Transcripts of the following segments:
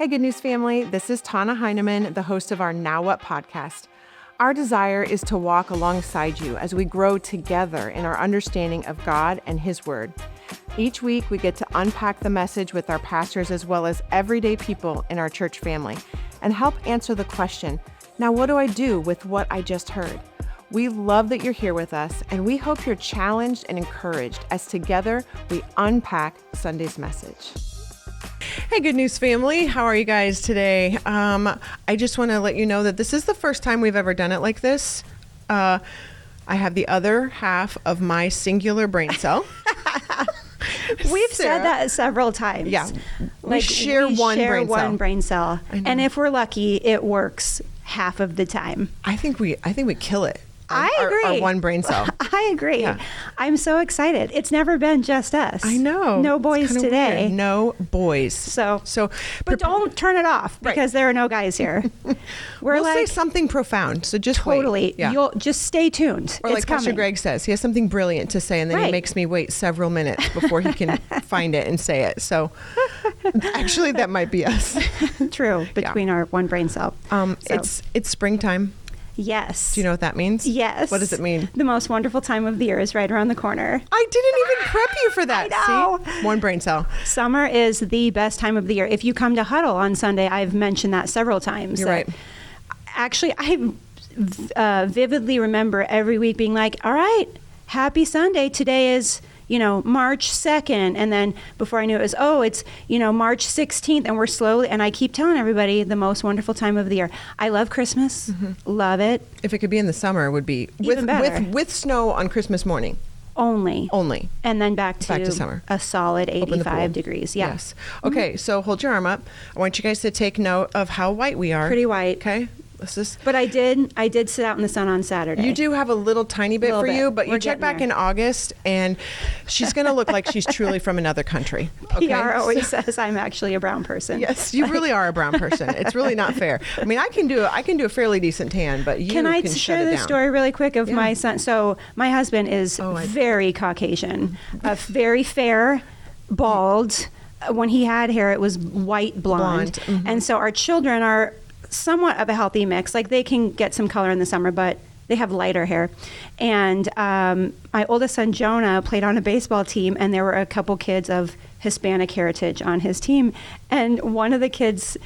Hey, Good News family. This is Tana Heineman, the host of our Now What podcast. Our desire is to walk alongside you as we grow together in our understanding of God and His Word. Each week, we get to unpack the message with our pastors as well as everyday people in our church family and help answer the question, now what do I do with what I just heard? We love that you're here with us, and we hope you're challenged and encouraged as together we unpack Sunday's message. Hey, Good News family. How are you guys today? I just want to let you know that this is the first time we've ever done it like this. I have the other half of my singular brain cell. We've said that several times. Yeah. We share one brain cell. And if we're lucky, it works half of the time. I think we kill it. I agree. Our one brain cell. I agree. Yeah. I'm so excited. It's never been just us. I know. No boys today. Weird. No boys. But don't turn it off because there are no guys here. We'll say something profound. So just totally. Wait. Yeah. You'll just stay tuned. Or like Pastor Greg says, he has something brilliant to say, and then he makes me wait several minutes before he can find it and say it. So actually, that might be us. True. Between our one brain cell. It's springtime. Yes. Do you know what that means? Yes. What does it mean? The most wonderful time of the year is right around the corner. I didn't even prep you for that. I know. See? One brain cell. Summer is the best time of the year. If you come to Huddle on Sunday, I've mentioned that several times. You're right. Actually, I vividly remember every week being like, all right, happy Sunday. Today is, March 2nd. And then before I knew it was, it's, March 16th. And we're slowly, and I keep telling everybody the most wonderful time of the year. I love Christmas. Mm-hmm. Love it. If it could be in the summer, it would be even better. With snow on Christmas morning. Only. And then back to summer. A solid 85 degrees. Yeah. Yes. Okay. So hold your arm up. I want you guys to take note of how white we are. Pretty white. Okay. But I did sit out in the sun on Saturday. You do have a little tiny bit for you, but you check back in August, and she's going to look like she's truly from another country. Okay? PR always says I'm actually a brown person. Yes, you really are a brown person. It's really not fair. I mean, I can do a fairly decent tan, but you can shut it down. Can I share the story really quick of my son? So my husband is very Caucasian, very fair, bald. When he had hair, it was white blonde. Mm-hmm. And so our children are somewhat of a healthy mix. Like they can get some color in the summer, but they have lighter hair. And my oldest son, Jonah, played on a baseball team, and there were a couple kids of Hispanic heritage on his team. And one of the kids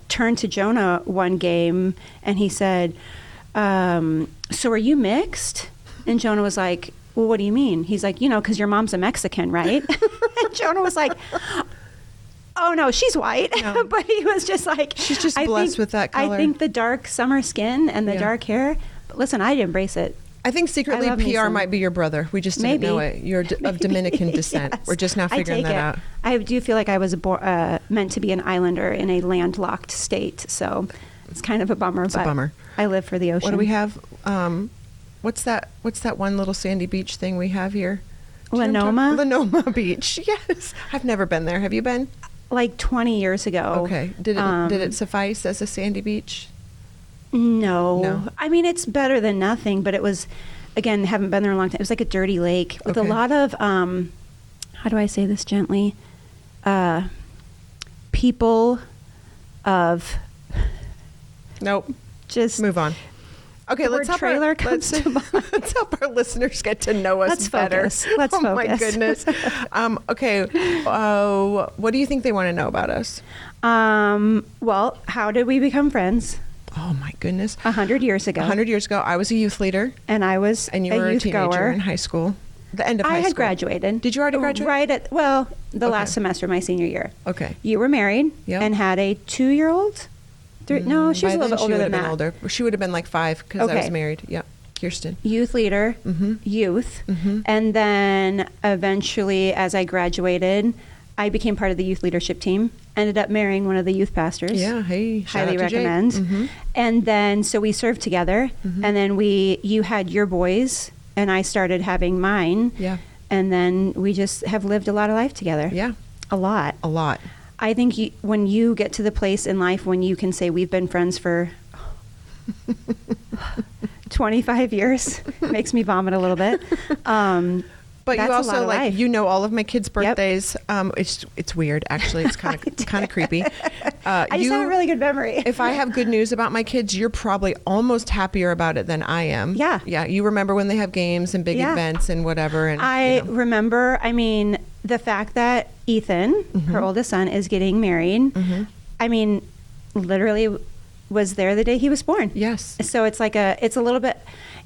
turned to Jonah one game, and he said, so are you mixed? And Jonah was like, well, what do you mean? He's like, because your mom's a Mexican, right? And Jonah was like, oh, no, she's white. No. But he was just like... She's just blessed with that color. I think the dark summer skin and the dark hair... But listen, I'd embrace it. I think secretly PR might be your brother. We just didn't know it. You're of Dominican descent. Yes. We're just now figuring that out. I do feel like I was meant to be an islander in a landlocked state. So it's kind of a bummer. It's a bummer. I live for the ocean. What do we have? What's that one little sandy beach thing we have here? Lenoma Beach. Yes. I've never been there. Have you been? Like 20 years ago. Okay. Did it suffice as a sandy beach? No. I mean, it's better than nothing, but it was, again, haven't been there in a long time. It was like a dirty lake with a lot of, how do I say this gently? People of... Nope. Just... Move on. Okay, let's help our listeners get to know us better. Let's focus. Oh my goodness. Okay, what do you think they want to know about us? Well, how did we become friends? Oh my goodness. 100 years ago. 100 years ago, I was a youth leader. And I was and you were a teenager goer. In high school. The end of high school. I had graduated. Did you already graduate? Right at, the last semester of my senior year. Okay. You were married and had a 2-year-old? No, she was a little bit older than that. Older. She would have been like 5 because I was married. Yep. Kirsten. Youth leader, youth. Mm-hmm. And then eventually, as I graduated, I became part of the youth leadership team. Ended up marrying one of the youth pastors. Yeah, hey, highly recommend. Mm-hmm. And then, so we served together. Mm-hmm. And then you had your boys, and I started having mine. Yeah. And then we just have lived a lot of life together. Yeah. A lot. I think when you get to the place in life when you can say we've been friends for 25 years, makes me vomit a little bit. But that's you a also lot of like, life. you know, all of my kids' birthdays. It's weird, actually. It's kind of creepy. I just have a really good memory. If I have good news about my kids, you're probably almost happier about it than I am. Yeah. Yeah. You remember when they have games and big events and whatever. And I remember, I mean, the fact that Ethan, her oldest son, is getting married. I mean, literally was there the day he was born. Yes. So it's like it's a little bit,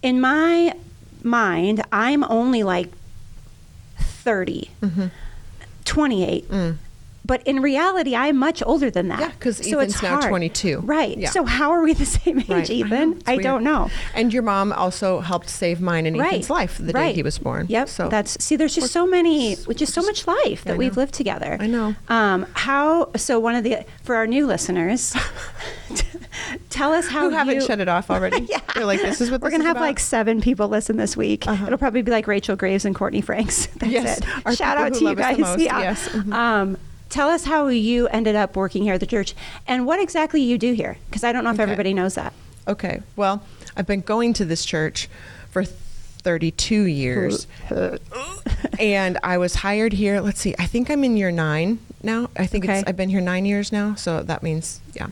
in my mind, I'm only like 30, 28. But in reality, I'm much older than that. Yeah, because so Ethan's it's now hard. 22. Right. Yeah. So how are we the same age, Right. Ethan? I don't know. And your mom also helped save mine and Ethan's life the day he was born. Yep. So there's just so much life that we've lived together. I know. For our new listeners, tell us how who haven't shut it off already. Yeah. They're like, this is what we're this gonna is have about? like 7 people listen this week. It'll probably be like Rachel Graves and Courtney Franks. That's Yes. it. Our Shout people out who to you love us guys. the most. Yeah. Yes. Tell us how you ended up working here at the church and what exactly you do here, because I don't know if everybody knows that. Okay. Well, I've been going to this church for 32 years. And I was hired here. Let's see. I think I'm in year 9 now. I think I've been here 9 years now. So that means, yeah.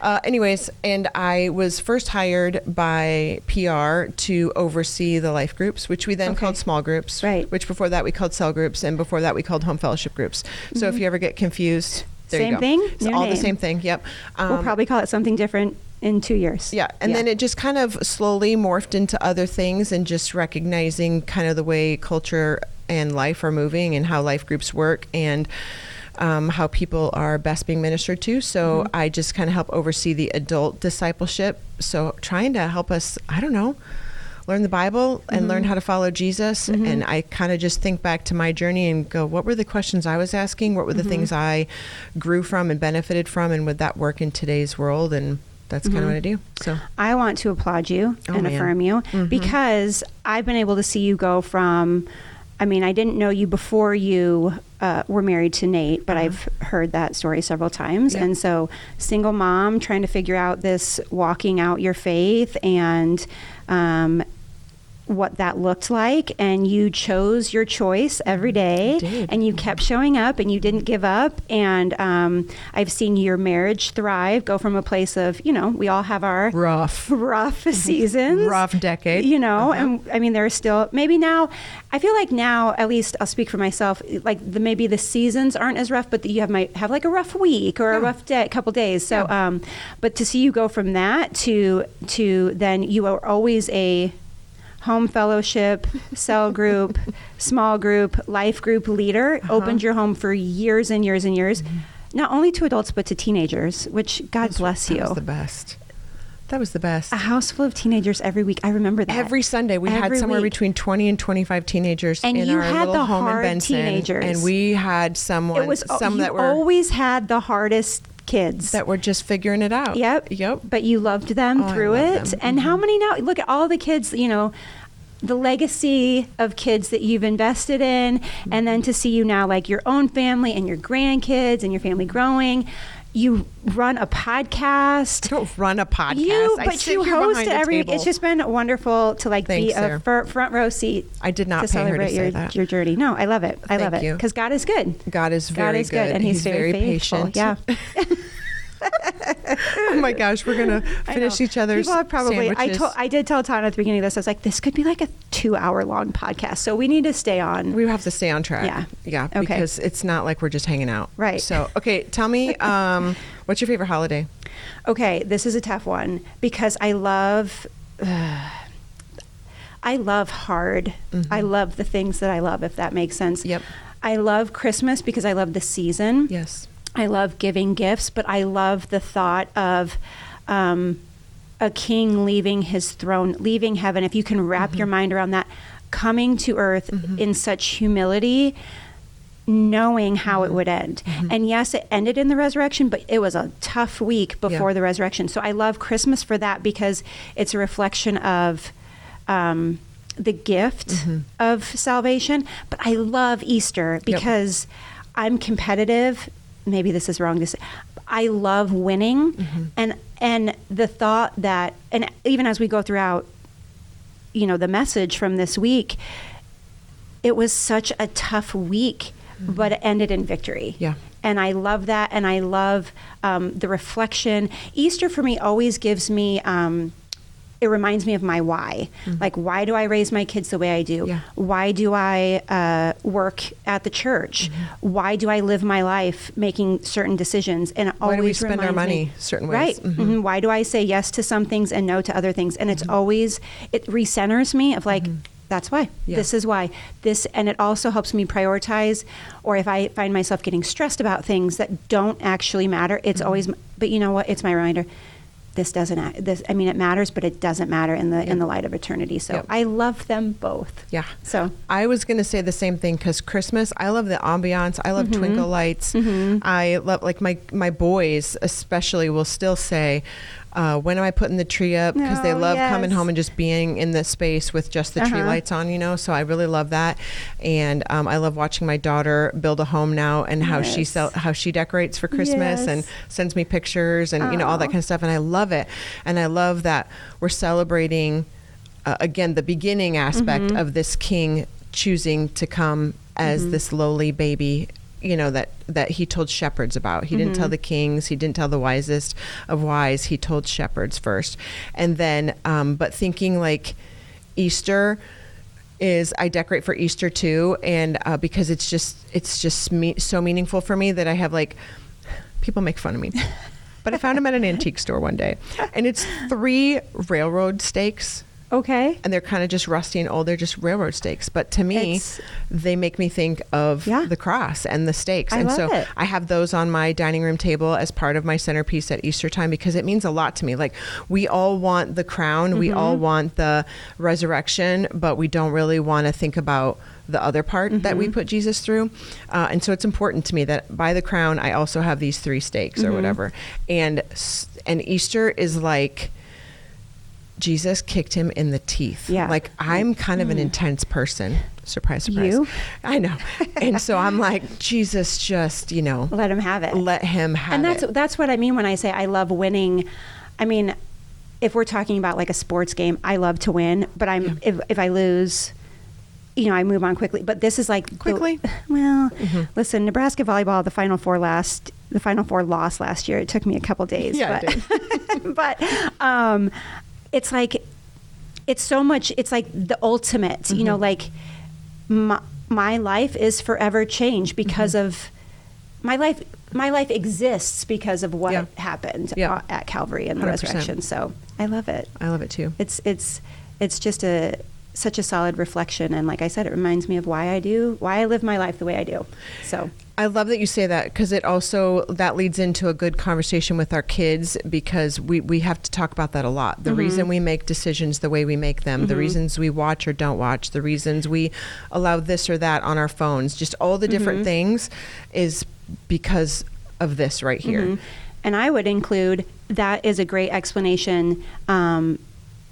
Anyways, and I was first hired by PR to oversee the life groups, which we then called small groups, right? Which before that we called cell groups, and before that we called home fellowship groups. So if you ever get confused, there you go. Same thing? It's New all name. the same thing. Yep. We'll probably call it something different in 2 years. Yeah. And then it just kind of slowly morphed into other things, and just recognizing kind of the way culture and life are moving and how life groups work, and how people are best being ministered to. So I just kind of help oversee the adult discipleship. So trying to help us, I don't know, learn the Bible and learn how to follow Jesus. And I kind of just think back to my journey and go, what were the questions I was asking? What were the things I grew from and benefited from? And would that work in today's world? And that's kind of what I do. So I want to applaud you and man. affirm you because I've been able to see you go from, I mean, I didn't know you before you were married to Nate, but I've heard that story several times. Yep. And so single mom trying to figure out this walking out your faith and what that looked like, and you chose your choice every day, and you kept showing up, and you didn't give up. And I've seen your marriage thrive, go from a place of, you know, we all have our rough seasons, rough decade, you know, and I mean, there's still, maybe now, I feel like now, at least I'll speak for myself, like maybe the seasons aren't as rough, but you might have like a rough week or a rough couple days. So, but to see you go from that to then you are always a home fellowship, cell group, small group, life group leader, opened your home for years and years and years, not only to adults, but to teenagers, which God bless you. That was the best. That was the best. A house full of teenagers every week. I remember that. Every Sunday, we had somewhere between 20 and 25 teenagers and in you our had little the home in hard Benson. teenagers. And we had some you that were always had the hardest kids that were just figuring it out. Yep. But you loved them through it. And how many now? Look at all the kids, you know, the legacy of kids that you've invested in, and then to see you now, like your own family and your grandkids and your family growing. You run a podcast. I don't run a podcast. But you host every. It's just been wonderful to like be a front row seat. I did not pay her to say that. Your journey. No, I love it. I love it because God is good. God is very good, and He's very patient. Yeah. Oh my gosh, we're gonna finish each other's sandwiches. I did tell Tana at the beginning of this. I was like, this could be like a 2-hour-long podcast, so we need to stay on. We have to stay on track. Yeah. Okay. Because it's not like we're just hanging out. Right. So, okay, tell me, what's your favorite holiday? Okay, this is a tough one because I love hard. I love the things that I love, if that makes sense. Yep. I love Christmas because I love the season. Yes. I love giving gifts, but I love the thought of a king leaving his throne, leaving heaven. If you can wrap your mind around that, coming to earth in such humility, knowing how it would end. And yes, it ended in the resurrection, but it was a tough week before the resurrection. So I love Christmas for that because it's a reflection of the gift of salvation. But I love Easter because I'm competitive. Maybe this is wrong to say. I love winning, and the thought that, and even as we go throughout, you know, the message from this week, it was such a tough week, but it ended in victory. Yeah. And I love that. And I love the reflection. Easter for me always gives me, it reminds me of my why. Like, why do I raise my kids the way I do? Yeah. Why do I work at the church? Why do I live my life making certain decisions? And it Why do we always spend our reminds money me, certain ways? right? Why do I say yes to some things and no to other things? And it's always, it recenters me of like, that's why. Yeah. This is why. And it also helps me prioritize, or if I find myself getting stressed about things that don't actually matter, it's always, but you know what? It's my reminder. This doesn't, I mean, it matters, but it doesn't matter in the light of eternity. So I love them both. Yeah. So I was going to say the same thing, because Christmas, I love the ambiance. I love twinkle lights. I love, like, my boys especially will still say, when am I putting the tree up? Because they love coming home and just being in the space with just the tree lights on, you know? So I really love that. And I love watching my daughter build a home now, and how she decorates for Christmas and sends me pictures and, you know, all that kind of stuff. And I love it. And I love that we're celebrating, again, the beginning aspect of this king choosing to come as this lowly baby, you know, that he told shepherds about. He didn't tell the kings. He didn't tell the wisest of wise. He told shepherds first. And then, but thinking like Easter is, I decorate for Easter too. And because it's just so meaningful for me that I have, like, people make fun of me, but I found them at an antique store one day, and it's 3 railroad stakes. okay. And they're kind of just rusty and old. They're just railroad stakes. But to me, they make me think of the cross and the stakes. I love it. I have those on my dining room table as part of my centerpiece at Easter time, because it means a lot to me. Like, we all want the crown. We all want the resurrection, but we don't really want to think about the other part that we put Jesus through. And so it's important to me that by the crown, I also have these 3 stakes or whatever. And Easter is like, Jesus kicked him in the teeth. Yeah. Like, I'm kind of an intense person. Surprise, surprise. You? I know. And so I'm like, Jesus, just, you know. Let him have it. Let him have it. And that's what I mean when I say I love winning. I mean, if we're talking about like a sports game, I love to win. But if I lose, you know, I move on quickly. But this is like... Quickly? Listen, Nebraska volleyball, the Final Four lost last year. It took me a couple days. Yeah, but, it did. but it's like, it's so much, it's like the ultimate, you know, like my life is forever changed because of my life exists because of what happened at Calvary and the 100%. resurrection. So I love it. I love it too. It's just such a solid reflection. And like I said, it reminds me of why I live my life the way I do. So I love that you say that, because it also, that leads into a good conversation with our kids, because we have to talk about that a lot. The reason we make decisions the way we make them, the reasons we watch or don't watch, the reasons we allow this or that on our phones, just all the different things is because of this right here. And I would include, that is a great explanation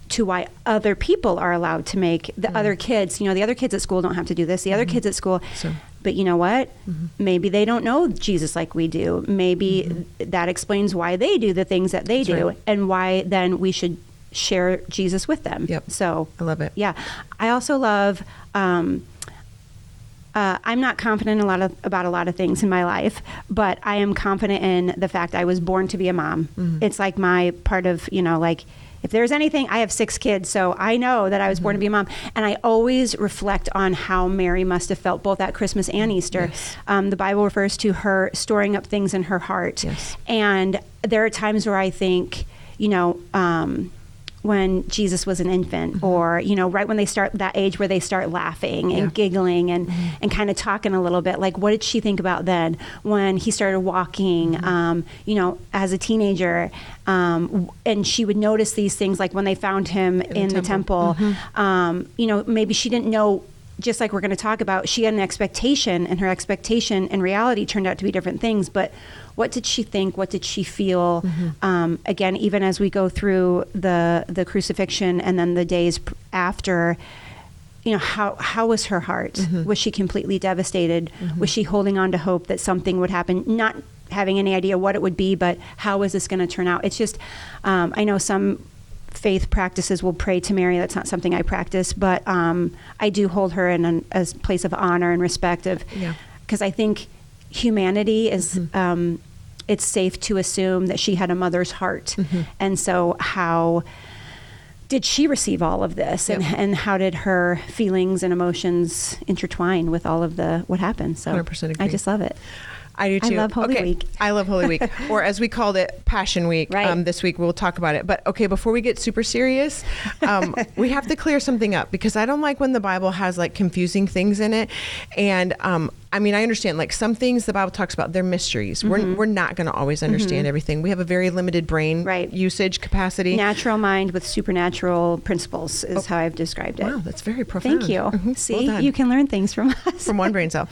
to why other people are allowed to make the other kids, you know, the other kids at school don't have to do this. The other kids at school, but you know what? Maybe they don't know Jesus like we do. Maybe that explains why they do the things that they do, and why then we should share Jesus with them. Yep. So I love it. Yeah. I also love, I'm not confident about a lot of things in my life, but I am confident in the fact I was born to be a mom. It's like my part of, you know, like, if there's anything, I have 6 kids, so I know that I was born to be a mom. And I always reflect on how Mary must have felt both at Christmas and Easter. Yes. The Bible refers to her storing up things in her heart. Yes. And there are times where I think, you know, when Jesus was an infant, or, you know, right when they start that age where they start laughing and giggling and kind of talking a little bit, like, what did she think about then when he started walking, you know, as a teenager, and she would notice these things, like when they found him in the temple, you know, maybe she didn't know, just like we're going to talk about, she had an expectation, and her expectation and reality turned out to be different things. But what did she think? What did she feel? Again, even as we go through the crucifixion and then the days after, you know, how was her heart? Was she completely devastated? Was she holding on to hope that something would happen? Not having any idea what it would be, but how is this going to turn out? It's just, I know some faith practices will pray to Mary. That's not something I practice, but I do hold her in a place of honor and respect because I think humanity is, it's safe to assume that she had a mother's heart. And so how did she receive all of this, and how did her feelings and emotions intertwine with all of what happened? So 100% agree. I just love it. I do too. I love Holy Week. I love Holy Week, or as we called it, Passion Week. Right. This week we'll talk about it. But okay, before we get super serious, we have to clear something up, because I don't like when the Bible has like confusing things in it. And I mean, I understand like some things the Bible talks about, they're mysteries. We're not going to always understand everything. We have a very limited brain usage capacity. Natural mind with supernatural principles is how I've described it. Wow, that's very profound. Thank you. See, you can learn things from us. From one brain cell.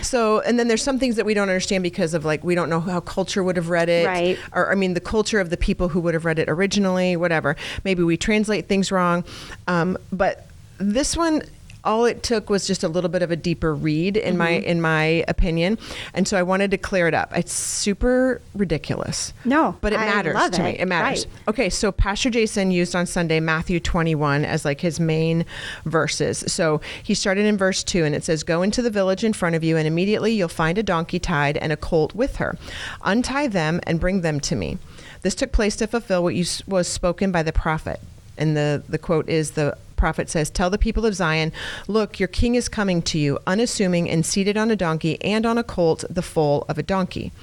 So, and then there's some things that we don't understand because of like, we don't know how culture would have read it. Right. Or, I mean, the culture of the people who would have read it originally, whatever. Maybe we translate things wrong. But this one, all it took was just a little bit of a deeper read in my opinion. And so I wanted to clear it up. It's super ridiculous. No, but it matters to me. It matters. Right. Okay. So Pastor Jason used on Sunday, Matthew 21 as like his main verses. So he started in verse 2, and it says, "Go into the village in front of you, and immediately you'll find a donkey tied and a colt with her. Untie them and bring them to me." This took place to fulfill what was spoken by the prophet. And the quote is, the prophet says, "Tell the people of Zion, look, your king is coming to you, unassuming and seated on a donkey, and on a colt, the foal of a donkey."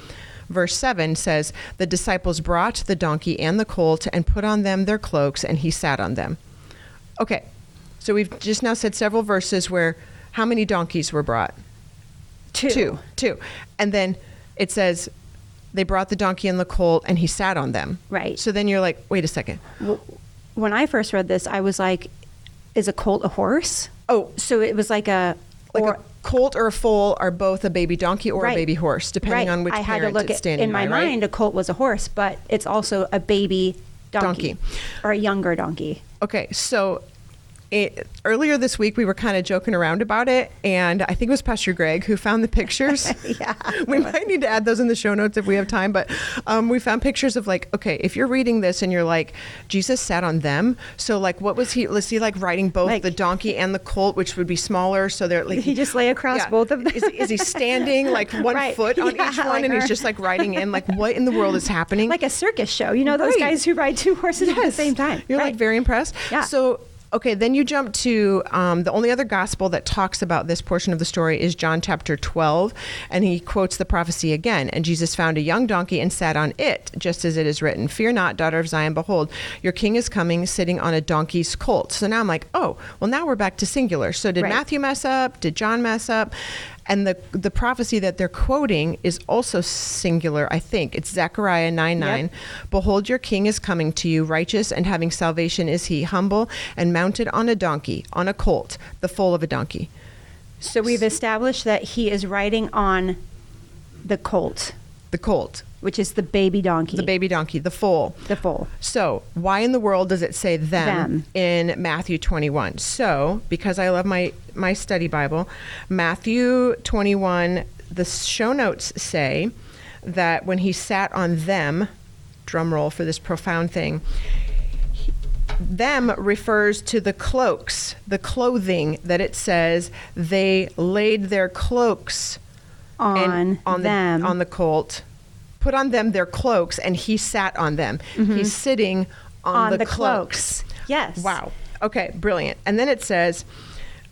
Verse 7 says, "The disciples brought the donkey and the colt and put on them their cloaks, and he sat on them." Okay, so we've just now said several verses where how many donkeys were brought? Two. And then it says, they brought the donkey and the colt, and he sat on them. Right. So then you're like, wait a second. When I first read this, I was like, is a colt a horse? Oh. So it was like a colt or a foal are both a baby donkey or a baby horse, depending on which I had to parent look it's standing in my by, mind, a colt was a horse, but it's also a baby donkey. Or a younger donkey. Okay, so earlier this week we were kind of joking around about it, and I think it was Pastor Greg who found the pictures. We might need to add those in the show notes if we have time, but we found pictures of like, okay, if you're reading this and you're like, Jesus sat on them, so like what was he, let's see, like riding both like, the donkey and the colt, which would be smaller, so they're like, he just lay across both of them. Is he standing like one foot on each one, and he's just like riding in, like what in the world is happening? Like a circus show, you know, those guys who ride two horses at the same time. You're like very impressed. So okay, then you jump to the only other gospel that talks about this portion of the story is John chapter 12, and he quotes the prophecy again. "And Jesus found a young donkey and sat on it, just as it is written, 'Fear not, daughter of Zion, behold, your king is coming, sitting on a donkey's colt.'" So now I'm like, oh, well, now we're back to singular. So did Matthew mess up? Did John mess up? And the prophecy that they're quoting is also singular, I think. It's Zechariah 9:9. "Behold, your king is coming to you, righteous and having salvation is he, humble and mounted on a donkey, on a colt, the foal of a donkey." So we've established that he is riding on the colt. The colt. Which is the baby donkey. The baby donkey, the foal. The foal. So why in the world does it say them in Matthew 21? So, because I love my study Bible, Matthew 21, the show notes say that when he sat on them, drum roll for this profound thing, them refers to the cloaks, the clothing that it says they laid their cloaks on the colt. Put on them their cloaks, and he sat on them. He's sitting on the cloaks. Yes. Wow. Okay, brilliant. And then it says,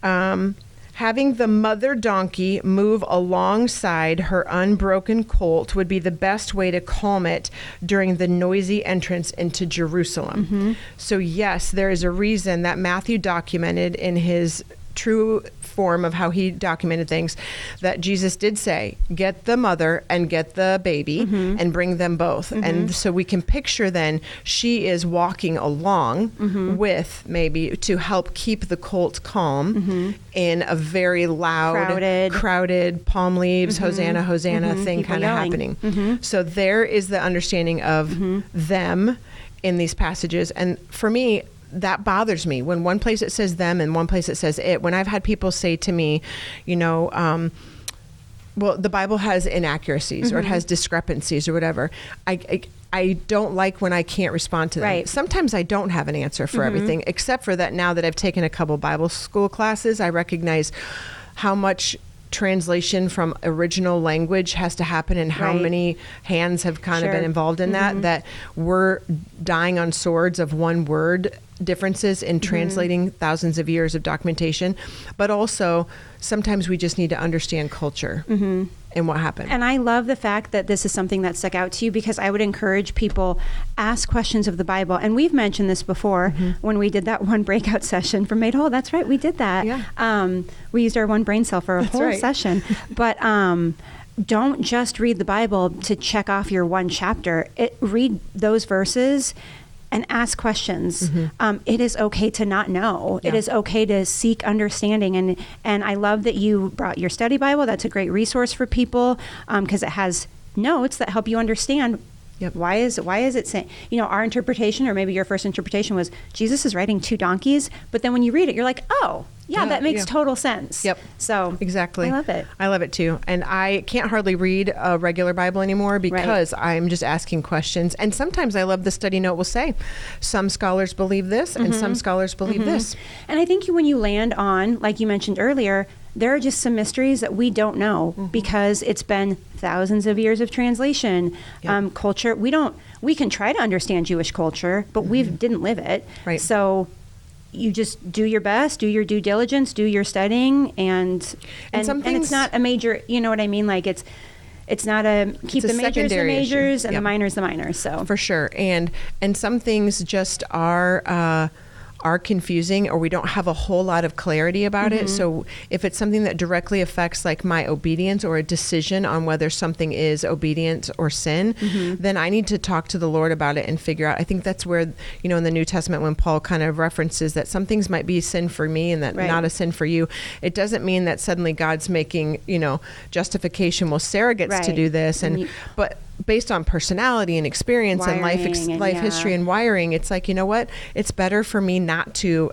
having the mother donkey move alongside her unbroken colt would be the best way to calm it during the noisy entrance into Jerusalem. So yes, there is a reason that Matthew documented in his true form of how he documented things, that Jesus did say, get the mother and get the baby and bring them both. And so we can picture then she is walking along with maybe to help keep the colt calm in a very loud, crowded palm leaves, Hosanna, Hosanna thing kind of happening. So there is the understanding of them in these passages. And for me, that bothers me when one place it says them and one place it says it. When I've had people say to me, you know, well, the Bible has inaccuracies or it has discrepancies or whatever. I don't like when I can't respond to them. Right. Sometimes I don't have an answer for everything, except for that now that I've taken a couple Bible school classes, I recognize how much translation from original language has to happen and how many hands have kind of been involved in that we're dying on swords of one word differences in translating thousands of years of documentation. But also, sometimes we just need to understand culture and what happened. And I love the fact that this is something that stuck out to you, because I would encourage people, ask questions of the Bible. And we've mentioned this before when we did that one breakout session from Made Whole. That's right, we did that. Yeah. We used our one brain cell for a whole session. But don't just read the Bible to check off your one chapter. Read those verses and ask questions. It is okay to not know. It is okay to seek understanding. And I love that you brought your study Bible. That's a great resource for people, because it has notes that help you understand why is it saying, our interpretation, or maybe your first interpretation was Jesus is riding two donkeys. But then when you read it, you're like, oh, that makes total sense. Yep. So exactly. I love it. I love it too. And I can't hardly read a regular Bible anymore because I'm just asking questions. And sometimes I love the study note will say, some scholars believe this and some scholars believe this. And I think when you land on, like you mentioned earlier, there are just some mysteries that we don't know because it's been thousands of years of translation, culture. We can try to understand Jewish culture, but we didn't live it. Right. So you just do your best, do your due diligence, do your studying, and it's not a major, you know what I mean? Like it's not keep the majors the majors and the minors the minors. So for sure. And some things just are confusing, or we don't have a whole lot of clarity about it. So if it's something that directly affects like my obedience or a decision on whether something is obedience or sin, then I need to talk to the Lord about it and figure out. I think that's where, in the New Testament, when Paul kind of references that some things might be sin for me and that not a sin for you, it doesn't mean that suddenly God's making, justification, well, Sarah gets to do this. But based on personality and experience wiring and life history and wiring, it's like, you know what? It's better for me not to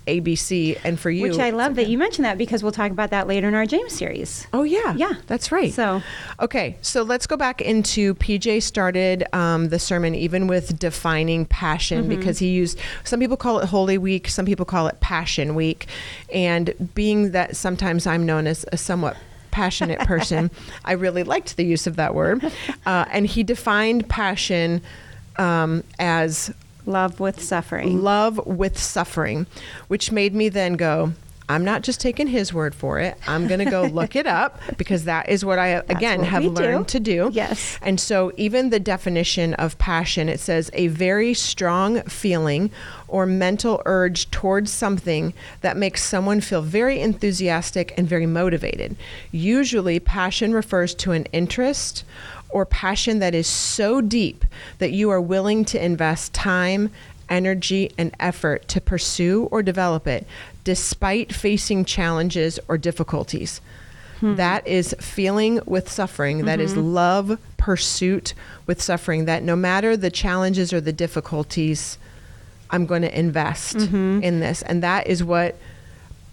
ABC, and for you. Which I love that you mentioned that, because we'll talk about that later in our James series. Oh, yeah. Yeah. That's right. So, okay. So let's go back into PJ started the sermon even with defining passion, because some people call it Holy Week, some people call it Passion Week. And being that sometimes I'm known as a somewhat passionate person, I really liked the use of that word. And he defined passion as love with suffering. Love with suffering, which made me then go, I'm not just taking his word for it. I'm going to go look it up, because that is what I, have learned to do. Yes. And so even the definition of passion, it says a very strong feeling or mental urge towards something that makes someone feel very enthusiastic and very motivated. Usually, passion refers to an interest or passion that is so deep that you are willing to invest time, energy, and effort to pursue or develop it, despite facing challenges or difficulties. That is feeling with suffering. That is love pursuit with suffering, that no matter the challenges or the difficulties, I'm going to invest in this. And that is what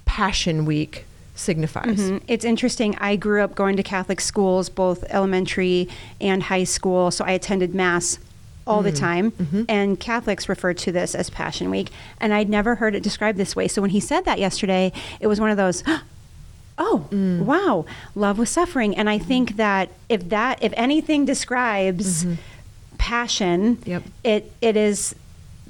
Passion Week signifies. It's interesting. I grew up going to Catholic schools, both elementary and high school. So I attended Mass all the time. And Catholics refer to this as Passion Week. And I'd never heard it described this way. So when he said that yesterday, it was one of those, wow, love with suffering. And I think that if anything describes passion, it is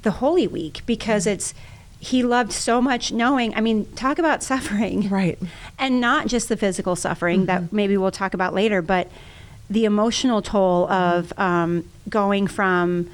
the Holy Week, because he loved so much, knowing, talk about suffering. Right. And not just the physical suffering that maybe we'll talk about later, but the emotional toll of going from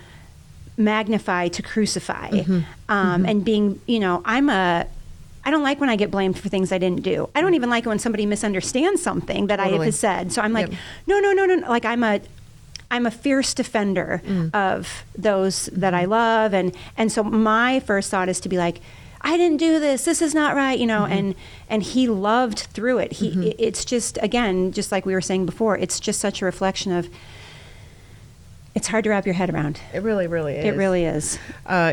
magnify to crucify, and being, I don't like when I get blamed for things I didn't do. I don't even like it when somebody misunderstands something that I have said. So I'm like, no. Like I'm a fierce defender of those that I love. And so my first thought is to be like, I didn't do this. This is not right, and he loved through it. He, it's just, again, just like we were saying before, it's just such a reflection of it's hard to wrap your head around. It really, really is. It really is.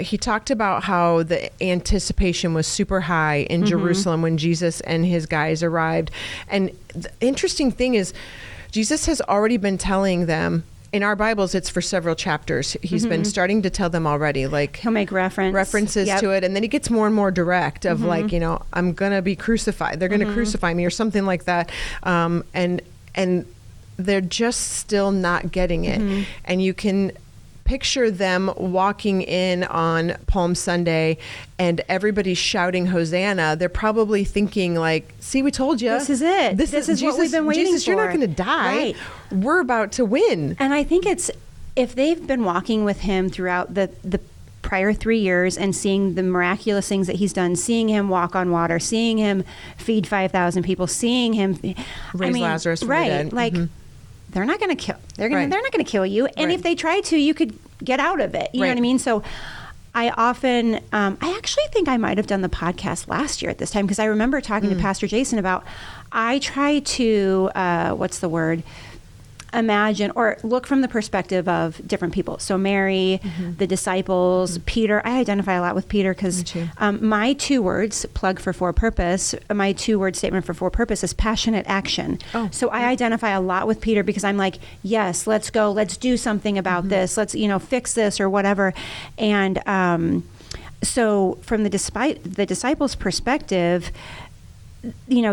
He talked about how the anticipation was super high in Jerusalem when Jesus and his guys arrived. And the interesting thing is, Jesus has already been telling them, in our Bibles, it's for several chapters. He's been starting to tell them already, like He'll make references to it. And then he gets more and more direct of like, I'm going to be crucified. They're going to crucify me or something like that. And they're just still not getting it. And you can picture them walking in on Palm Sunday and everybody's shouting Hosanna. They're probably thinking like, see, we told you. This is it. This is Jesus, what we've been waiting Jesus, for. You're not going to die. Right. We're about to win. And I think it's, if they've been walking with him throughout the prior 3 years and seeing the miraculous things that he's done, seeing him walk on water, seeing him feed 5,000 people, seeing him raise Lazarus from the dead. Like, they're not going to kill. They're not going to kill you. And if they try to, you could get out of it. You know what I mean? So I often, I actually think I might have done the podcast last year at this time, because I remember talking to Pastor Jason about, I try to, what's the word? Imagine or look from the perspective of different people. So Mary, the disciples, Peter. I identify a lot with Peter because my 2 words, plug for purpose, my 2-word statement for purpose is passionate action. So I identify a lot with Peter because I'm like, yes, let's go, let's do something about this. Let's, fix this or whatever. And so from the disciples' perspective,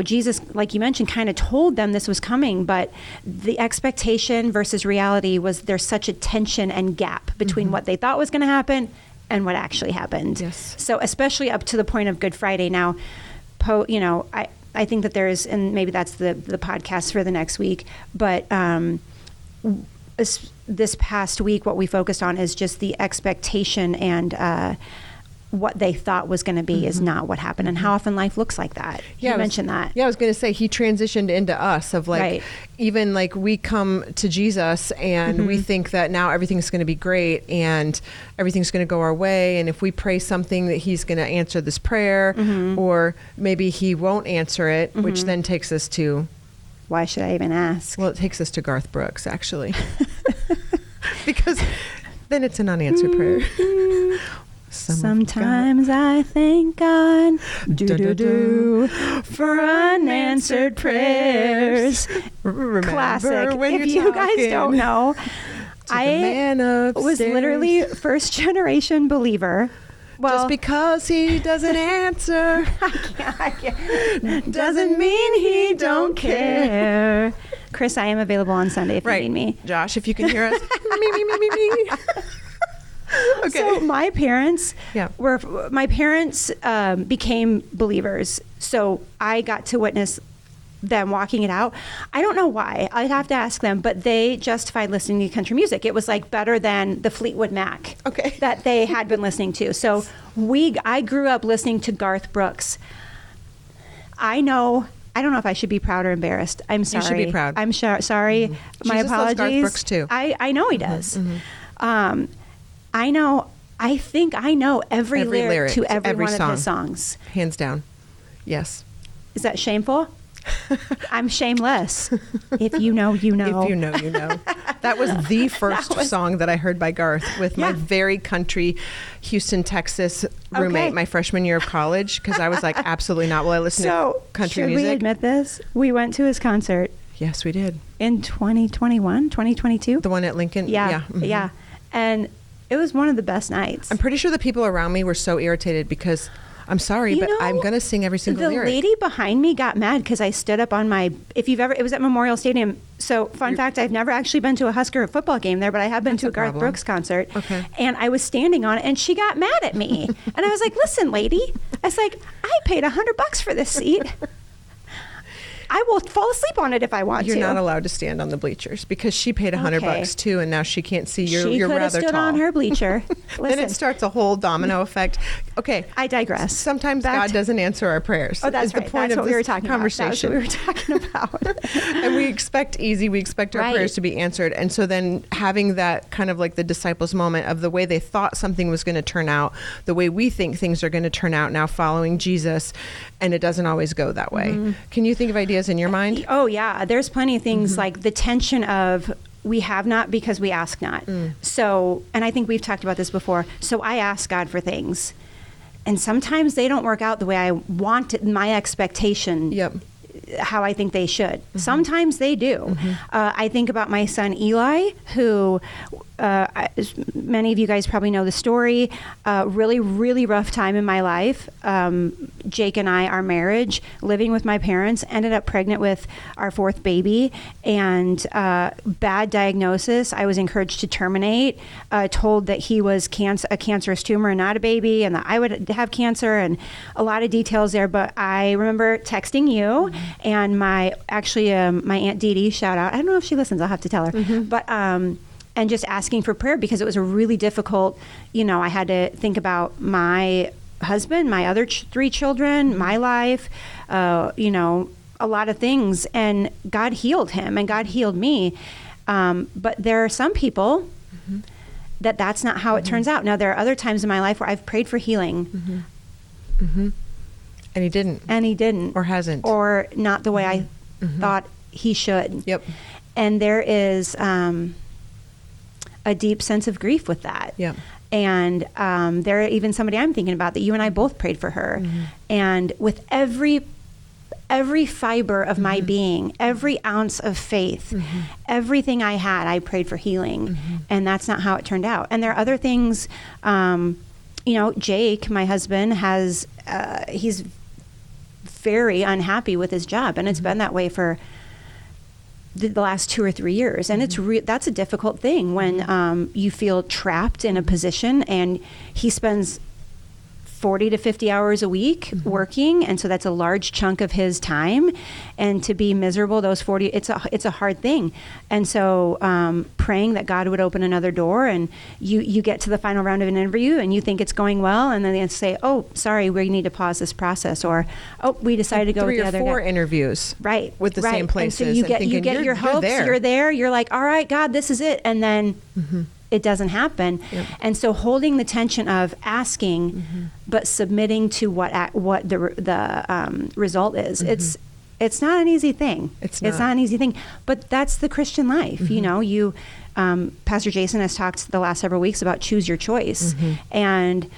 Jesus, like you mentioned, kind of told them this was coming, but the expectation versus reality was there's such a tension and gap between what they thought was going to happen and what actually happened. Yes. So especially up to the point of Good Friday. Now, I think that there's, and maybe that's the podcast for the next week, but this past week, what we focused on is just the expectation and what they thought was going to be is not what happened, and how often life looks like that. You mentioned that. Yeah, I was going to say he transitioned into us of like, even like we come to Jesus and we think that now everything's going to be great and everything's going to go our way. And if we pray something that he's going to answer this prayer or maybe he won't answer it, which then takes us to... Why should I even ask? Well, it takes us to Garth Brooks, actually. Because then it's an unanswered prayer. Sometimes I thank God for unanswered prayers. Classic. If you guys don't know, I was literally first generation believer. Well, just because he doesn't answer I can't. Doesn't mean he don't care. Chris, I am available on Sunday if you need me. Josh, if you can hear us. me. Okay. So my parents became believers. So I got to witness them walking it out. I don't know why. I'd have to ask them, but they justified listening to country music. It was like better than the Fleetwood Mac that they had been listening to. So I grew up listening to Garth Brooks. I don't know if I should be proud or embarrassed. I'm sorry. You should be proud. I'm sorry. My Jesus apologies. loves Garth Brooks too. I know he does. I think I know every lyric to every one of his songs. Hands down. Yes. Is that shameful? I'm shameless. If you know, you know. If you know, you know. That was the first song that I heard by Garth with my very country Houston, Texas roommate my freshman year of college, because I was like, absolutely not. Will I listen to country music? Should we admit this? We went to his concert. Yes, we did. In 2021, 2022? The one at Lincoln? Yeah. Yeah. And it was one of the best nights. I'm pretty sure the people around me were so irritated because... I'm sorry, but I'm going to sing every single lyric. The lady behind me got mad because I stood up on my, it was at Memorial Stadium. So fun fact, I've never actually been to a Husker football game there, but I have been to a Garth Brooks concert. Okay. And I was standing on it and she got mad at me. And I was like, listen, lady, I was like, I paid $100 for this seat. I will fall asleep on it if I want to. You're not allowed to stand on the bleachers because she paid $100 too, and now she can't see. You're rather tall. She could have stood on her bleacher. Then it starts a whole domino effect. Okay, I digress. Sometimes God doesn't answer our prayers. Oh, that's right. The point that's of what we were talking conversation. About. That's what we were talking about. And we expect our prayers to be answered, and so then having that kind of like the disciples' moment of the way they thought something was going to turn out, the way we think things are going to turn out now following Jesus, and it doesn't always go that way. Can you think of ideas in your mind? Oh, yeah. There's plenty of things like the tension of we have not because we ask not. So, and I think we've talked about this before. So I ask God for things, and sometimes they don't work out the way I want it, my expectation. Yep. How I think they should. Sometimes they do. I think about my son Eli, who many of you guys probably know the story. Really, really rough time in my life. Jake and I, our marriage, living with my parents, ended up pregnant with our fourth baby, and bad diagnosis. I was encouraged to terminate, told that he was a cancerous tumor and not a baby, and that I would have cancer, and a lot of details there. But I remember texting you and my Aunt Dee Dee, shout out. I don't know if she listens. I'll have to tell her. But and just asking for prayer because it was a really difficult, I had to think about my husband, my other 3 children, my life, a lot of things. And God healed him and God healed me. But there are some people that's not how it turns out. Now, there are other times in my life where I've prayed for healing. And he didn't. Or hasn't. Or not the way I thought he should. Yep. And there is a deep sense of grief with that. Yep. And there are even somebody I'm thinking about that you and I both prayed for her. And with every fiber of my being, every ounce of faith, everything I had, I prayed for healing. And that's not how it turned out. And there are other things, Jake, my husband, he's very unhappy with his job. And it's been that way for the last 2 or 3 years. And that's a difficult thing when you feel trapped in a position, and he spends 40 to 50 hours a week working. And so that's a large chunk of his time. And to be miserable, those 40, it's a hard thing. And so praying that God would open another door, and you get to the final round of an interview and you think it's going well. And then they say, oh, sorry, we need to pause this process. Or, oh, we decided to go with the other 3 or 4 guy. Interviews. Right. With the same places. And so you get your hopes, you're there. You're like, all right, God, this is it. And then it doesn't happen. Yep. And so holding the tension of asking, but submitting to what the result is, it's not an easy thing. It's not an easy thing, but that's the Christian life. Pastor Jason has talked the last several weeks about choose your choice. And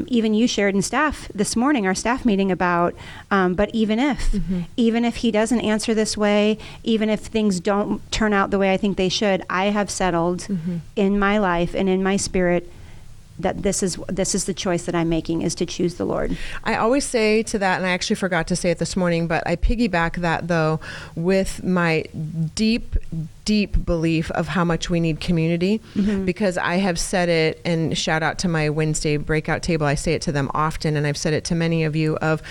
even you shared in staff this morning, our staff meeting, about, but even if he doesn't answer this way, even if things don't turn out the way I think they should, I have settled in my life and in my spirit that this is the choice that I'm making, is to choose the Lord. I always say to that, and I actually forgot to say it this morning, but I piggyback that though with my deep belief of how much we need community, because I have said it, and shout out to my Wednesday breakout table. I say it to them often, and I've said it to many of you of,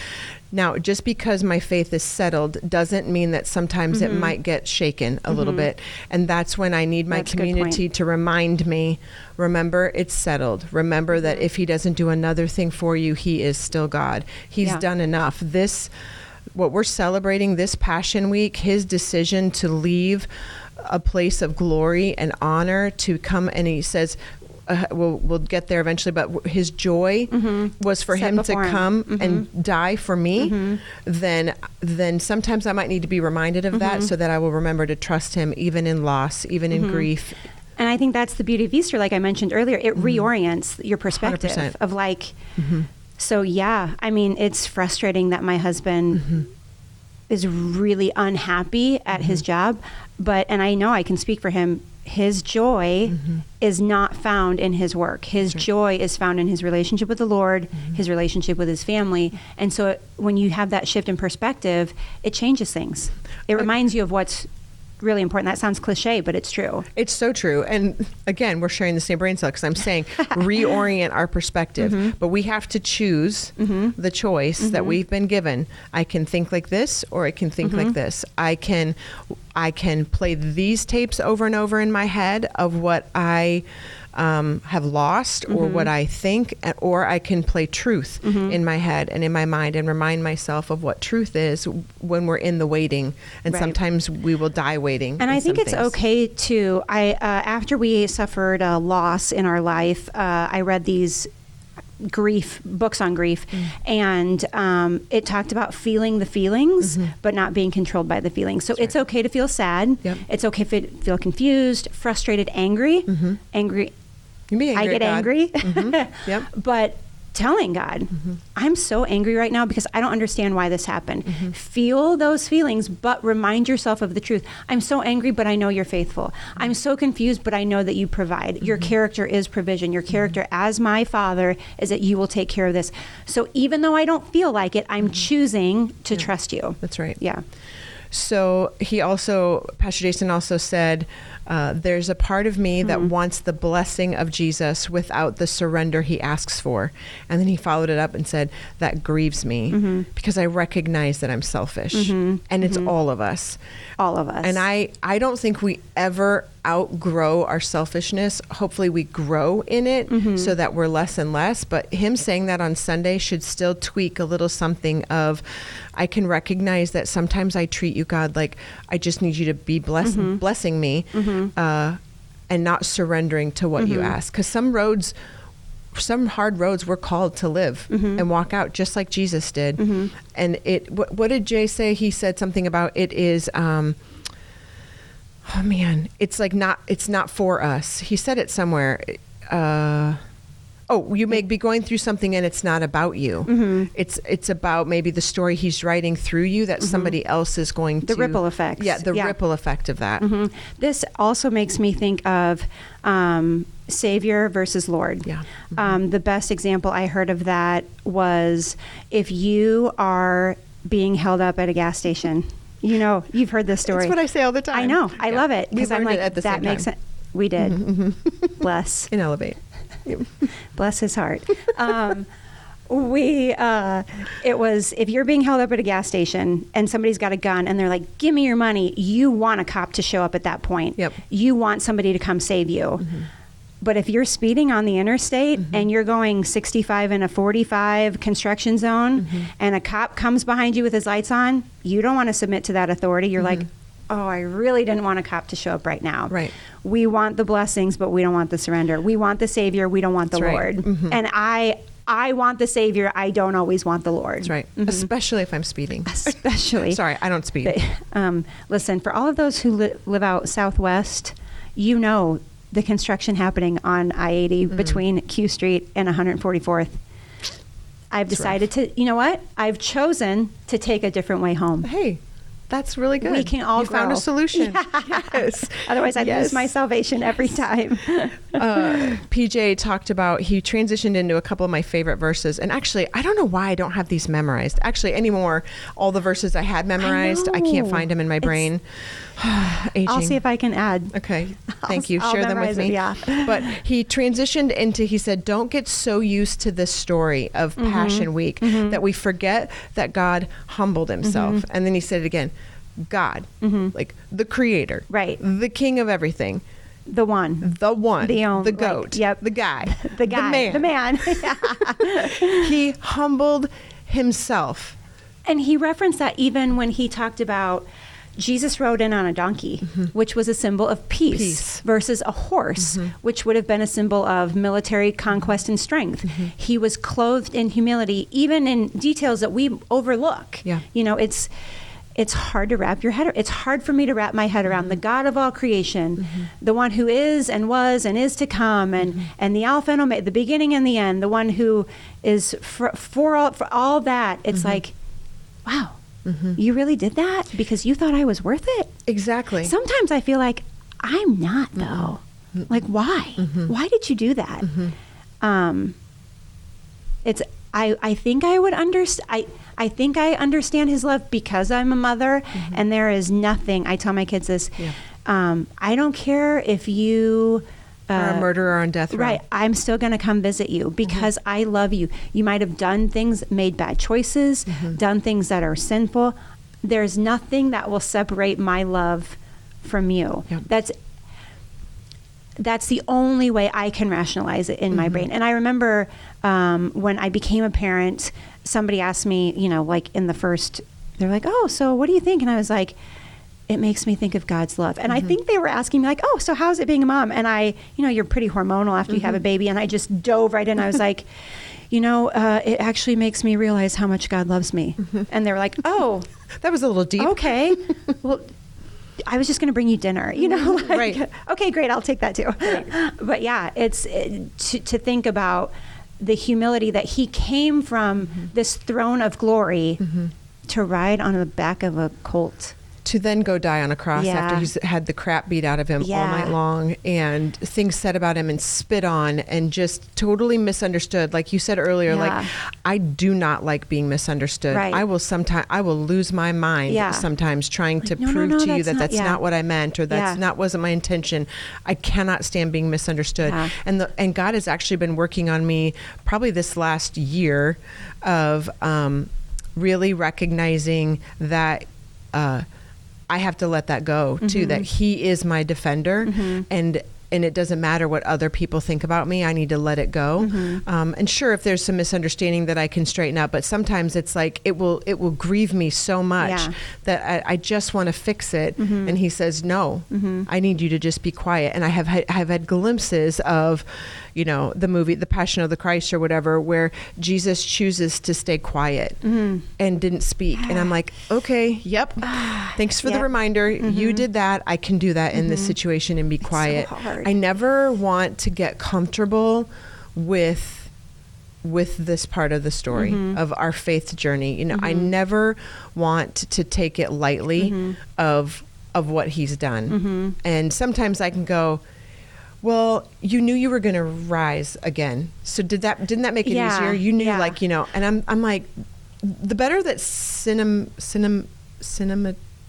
now, just because my faith is settled doesn't mean that sometimes it might get shaken a little bit. And that's when I need my community to remind me, remember, it's settled. Remember that if he doesn't do another thing for you, he is still God. He's done enough. What we're celebrating this Passion Week, his decision to leave a place of glory and honor to come, and he says, we'll get there eventually, but his joy was for him to come and die for me. Then sometimes I might need to be reminded of that, so that I will remember to trust him even in loss, even in grief. And I think that's the beauty of Easter. Like I mentioned earlier, it reorients your perspective 100%. Of like, so I mean, it's frustrating that my husband is really unhappy at his job, and I know I can speak for him. His joy is not found in his work. His joy is found in his relationship with the Lord, his relationship with his family. And so when you have that shift in perspective, it changes things. It reminds you of what's really important. That sounds cliche, but it's true. It's so true. And again, we're sharing the same brain cell, because I'm saying reorient our perspective. But we have to choose the choice that we've been given. I can think like this, or I can think like this. I can play these tapes over and over in my head of what I have lost or what I think, or I can play truth in my head and in my mind and remind myself of what truth is when we're in the waiting. And sometimes we will die waiting. And I think it's okay to, after we suffered a loss in our life, I read these grief, books on grief, and it talked about feeling the feelings, but not being controlled by the feelings. So it's okay to feel sad. Yep. It's okay to feel confused, frustrated, angry. Angry. You be angry I get at God. angry. Yep. But telling God, I'm so angry right now because I don't understand why this happened. Feel those feelings, but remind yourself of the truth. I'm so angry, but I know you're faithful. I'm so confused, but I know that you provide. Your character is provision. Your character as my Father is that you will take care of this. So even though I don't feel like it, I'm choosing to trust you. That's right. Yeah. So Pastor Jason also said, there's a part of me that wants the blessing of Jesus without the surrender he asks for. And then he followed it up and said, that grieves me because I recognize that I'm selfish. And it's all of us. All of us. And I don't think we ever outgrow our selfishness. Hopefully we grow in it so that we're less and less. But him saying that on Sunday should still tweak a little something of, I can recognize that sometimes I treat you, God, like I just need you to be blessing me and not surrendering to what you ask. Because some hard roads we're called to live and walk out just like Jesus did. And what did Jay say? He said something about it is, oh man, it's not for us. He said it somewhere. You may be going through something and it's not about you. It's about maybe the story he's writing through you that somebody else is going to. The ripple effects. Yeah, ripple effect of that. This also makes me think of Savior versus Lord. Yeah. The best example I heard of that was if you are being held up at a gas station. You know, you've heard this story. That's what I say all the time. I know. I love it. We Because I'm learned like, it at the that same makes time. sense. We did. Bless. In Elevate. Bless his heart. It was, if you're being held up at a gas station and somebody's got a gun and they're like, give me your money, you want a cop to show up at that point. Yep. You want somebody to come save you. But if you're speeding on the interstate and you're going 65 in a 45 construction zone and a cop comes behind you with his lights on, you don't want to submit to that authority. You're like, oh, I really didn't want a cop to show up right now. Right. We want the blessings, but we don't want the surrender. We want the Savior. We don't want the That's Lord. right. And I want the Savior. I don't always want the Lord. That's right. Especially if I'm speeding. Especially. Sorry, I don't speed. But, listen, for all of those who live out Southwest, you know the construction happening on I-80 between Q Street and 144th. I've decided to, you know what? I've chosen to take a different way home. Hey, that's really good. We can all you found grow. a solution. Yes. Otherwise, I'd lose my salvation every time. PJ talked about, he transitioned into a couple of my favorite verses. And actually, I don't know why I don't have these memorized. Actually, anymore, all the verses I had memorized, I can't find them in my brain. Aging. I'll see if I can add. Okay. Thank you. I'll Share them with memorize me. it, yeah. But he transitioned into, he said, don't get so used to this story of Passion Week that we forget that God humbled himself. And then he said it again, God, like the creator, Right. the king of everything. The one. The one, The only, the goat, like, yep. the guy, The guy. the man. He humbled himself. And he referenced that even when he talked about Jesus rode in on a donkey, which was a symbol of peace. Versus a horse, which would have been a symbol of military conquest and strength. He was clothed in humility, even in details that we overlook. Yeah. You know, it's hard to wrap your head. It's hard for me to wrap my head around the God of all creation, the one who is and was and is to come, and the Alpha and Omega, the beginning and the end, the one who is for all that. It's like, wow. You really did that because you thought I was worth it? Exactly. Sometimes I feel like I'm not, though. Like, why? Why did you do that? I think I would understand. I think I understand his love because I'm a mother, and there is nothing. I tell my kids this. I don't care if you or a murderer on death row. Right. I'm still going to come visit you because I love you. You might have done things, made bad choices, done things that are sinful. There's nothing that will separate my love from you. Yep. That's the only way I can rationalize it in my brain. And I remember when I became a parent, somebody asked me, you know, like in the first, they're like, oh, so what do you think? And I was like, it makes me think of God's love. And I think they were asking me like, oh, so how's it being a mom? And you're pretty hormonal after you have a baby. And I just dove right in. I was like, it actually makes me realize how much God loves me. Mm-hmm. And they were like, oh, that was a little deep. Okay. Well, I was just going to bring you dinner, Right. Okay, great. I'll take that too. Right. But yeah, to think about the humility that he came from this throne of glory to ride on the back of a colt. To then go die on a cross after he's had the crap beat out of him all night long and things said about him and spit on and just totally misunderstood. Like you said earlier, like, I do not like being misunderstood. Right. I will lose my mind sometimes trying to prove to you that that's not what I meant or wasn't my intention. I cannot stand being misunderstood. Yeah. And God has actually been working on me probably this last year of really recognizing that I have to let that go too, that he is my defender and it doesn't matter what other people think about me. I need to let it go. And sure, if there's some misunderstanding that I can straighten up, but sometimes it's like, it will grieve me so much that I just want to fix it. And he says, no, I need you to just be quiet. And I have had glimpses of, the movie, The Passion of the Christ or whatever, where Jesus chooses to stay quiet and didn't speak. And I'm like, okay, yep. Thanks for the reminder. You did that. I can do that in this situation and be quiet. So hard. I never want to get comfortable with this part of the story of our faith journey. I never want to take it lightly of what he's done. And sometimes I can go, well, you knew you were going to rise again. So didn't that make it easier? You knew and I'm like, the better that cinema,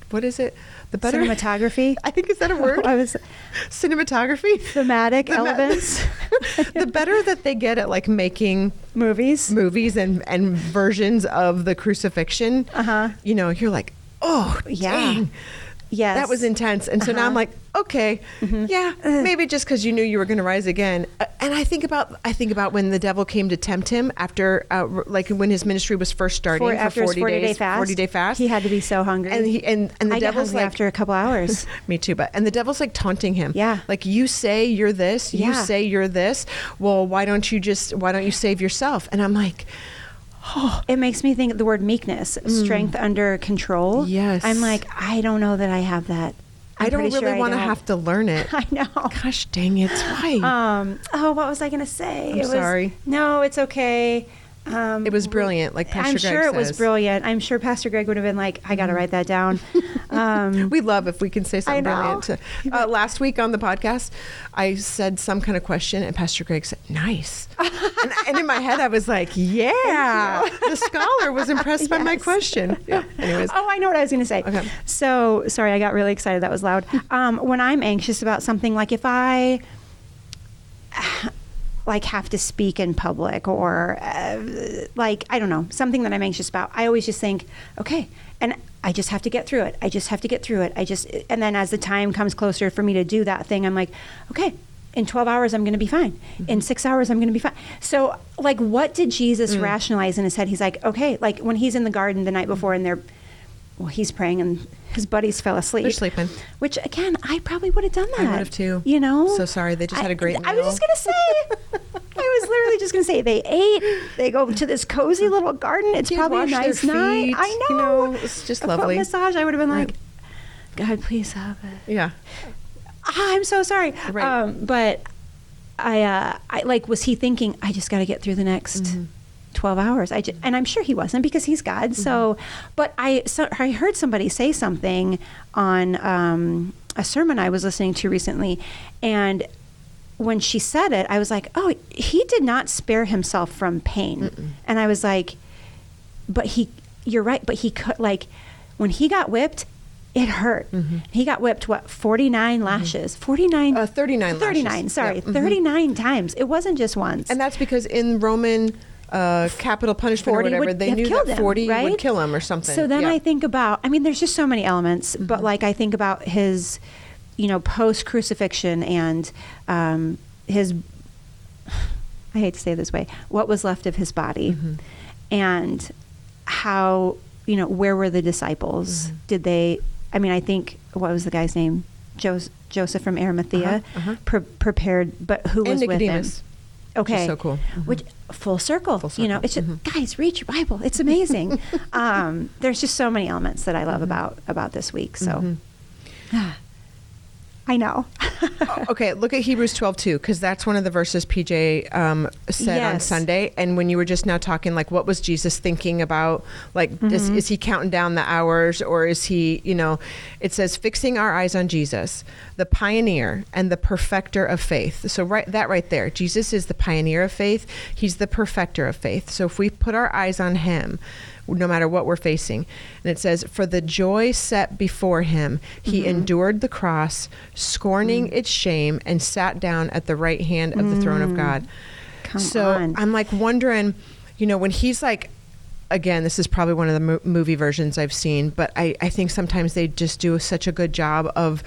what is it? The better cinematography. I think, is that a word? Cinematography, thematic elements. The better that they get at like making movies and versions of the crucifixion. You're like, oh, dang. Yes. That was intense. And so now I'm like, okay, maybe just because you knew you were going to rise again. And I think about when the devil came to tempt him after, like when his ministry was first starting after 40 days, 40-day fast. He had to be so hungry. And the devil's like, after a couple hours. Me too. And the devil's like taunting him. Yeah. Like, you say you're this, you say you're this. Well, why don't you save yourself? And I'm like, oh. It makes me think of the word meekness, strength under control. Yes. I'm like, I don't know that I have that. I don't really want to have to learn it. I know. Gosh dang it. Why? What was I going to say? Sorry. No, it's okay. It was brilliant, like Pastor Greg says. I'm sure it was brilliant. I'm sure Pastor Greg would have been like, I got to write that down. We love if we can say something brilliant. Last week on the podcast, I said some kind of question, and Pastor Greg said, nice. and in my head, I was like, yeah. The scholar was impressed by my question. Yeah. Anyways. Oh, I know what I was going to say. Okay. So, sorry, I got really excited. That was loud. When I'm anxious about something, like if I have to speak in public or I don't know, something that I'm anxious about, I always just think, okay, and I just have to get through it. And then as the time comes closer for me to do that thing, I'm like, okay, in 12 hours, I'm going to be fine. In 6 hours, I'm going to be fine. So like, what did Jesus rationalize in his head? He's like, okay, like when he's in the garden the night before and he's praying and his buddies fell asleep. They're sleeping. Which again, I probably would have done that. I would have too. So sorry. They just had a great meal. I was just going to say, I was literally just going to say, they ate, they go to this cozy little garden. It's probably a nice night. I know. It's just lovely. A foot massage. I would have been like, God, please have it. Yeah. I'm so sorry. Right. But I was he thinking, I just got to get through the next 12 hours. And I'm sure he wasn't, because he's God. So, but I heard somebody say something on a sermon I was listening to recently, and when she said it, I was like, oh, he did not spare himself from pain. And I was like, you're right. But he could, like, when he got whipped, it hurt. He got whipped, 49 lashes? 49? 39 lashes. Sorry, 39 times. It wasn't just once. And that's because in Roman capital punishment or whatever, they knew that 40 would kill him or something. So then I think about, there's just so many elements, but like I think about his, post-crucifixion and his, I hate to say it this way, what was left of his body and how, where were the disciples? Did they, I think, what was the guy's name? Joseph from Arimathea prepared, but who was with him? Okay. Which is so cool. Which full circle. Full circle. You know, it's just, guys, read your Bible. It's amazing. There's just so many elements that I love about this week. So I know. Okay, look at Hebrews 12:2, because that's one of the verses PJ said on Sunday. And when you were just now talking, like, what was Jesus thinking about? Like, is he counting down the hours, or is he, you know, it says, fixing our eyes on Jesus, the pioneer and the perfecter of faith. So right there, Jesus is the pioneer of faith. He's the perfecter of faith. So if we put our eyes on him, no matter what we're facing. And it says, for the joy set before him, he endured the cross, scorning its shame, and sat down at the right hand of the throne of God. Come on. I'm like wondering, you know, when he's like, again, this is probably one of the movie versions I've seen, but I think sometimes they just do such a good job of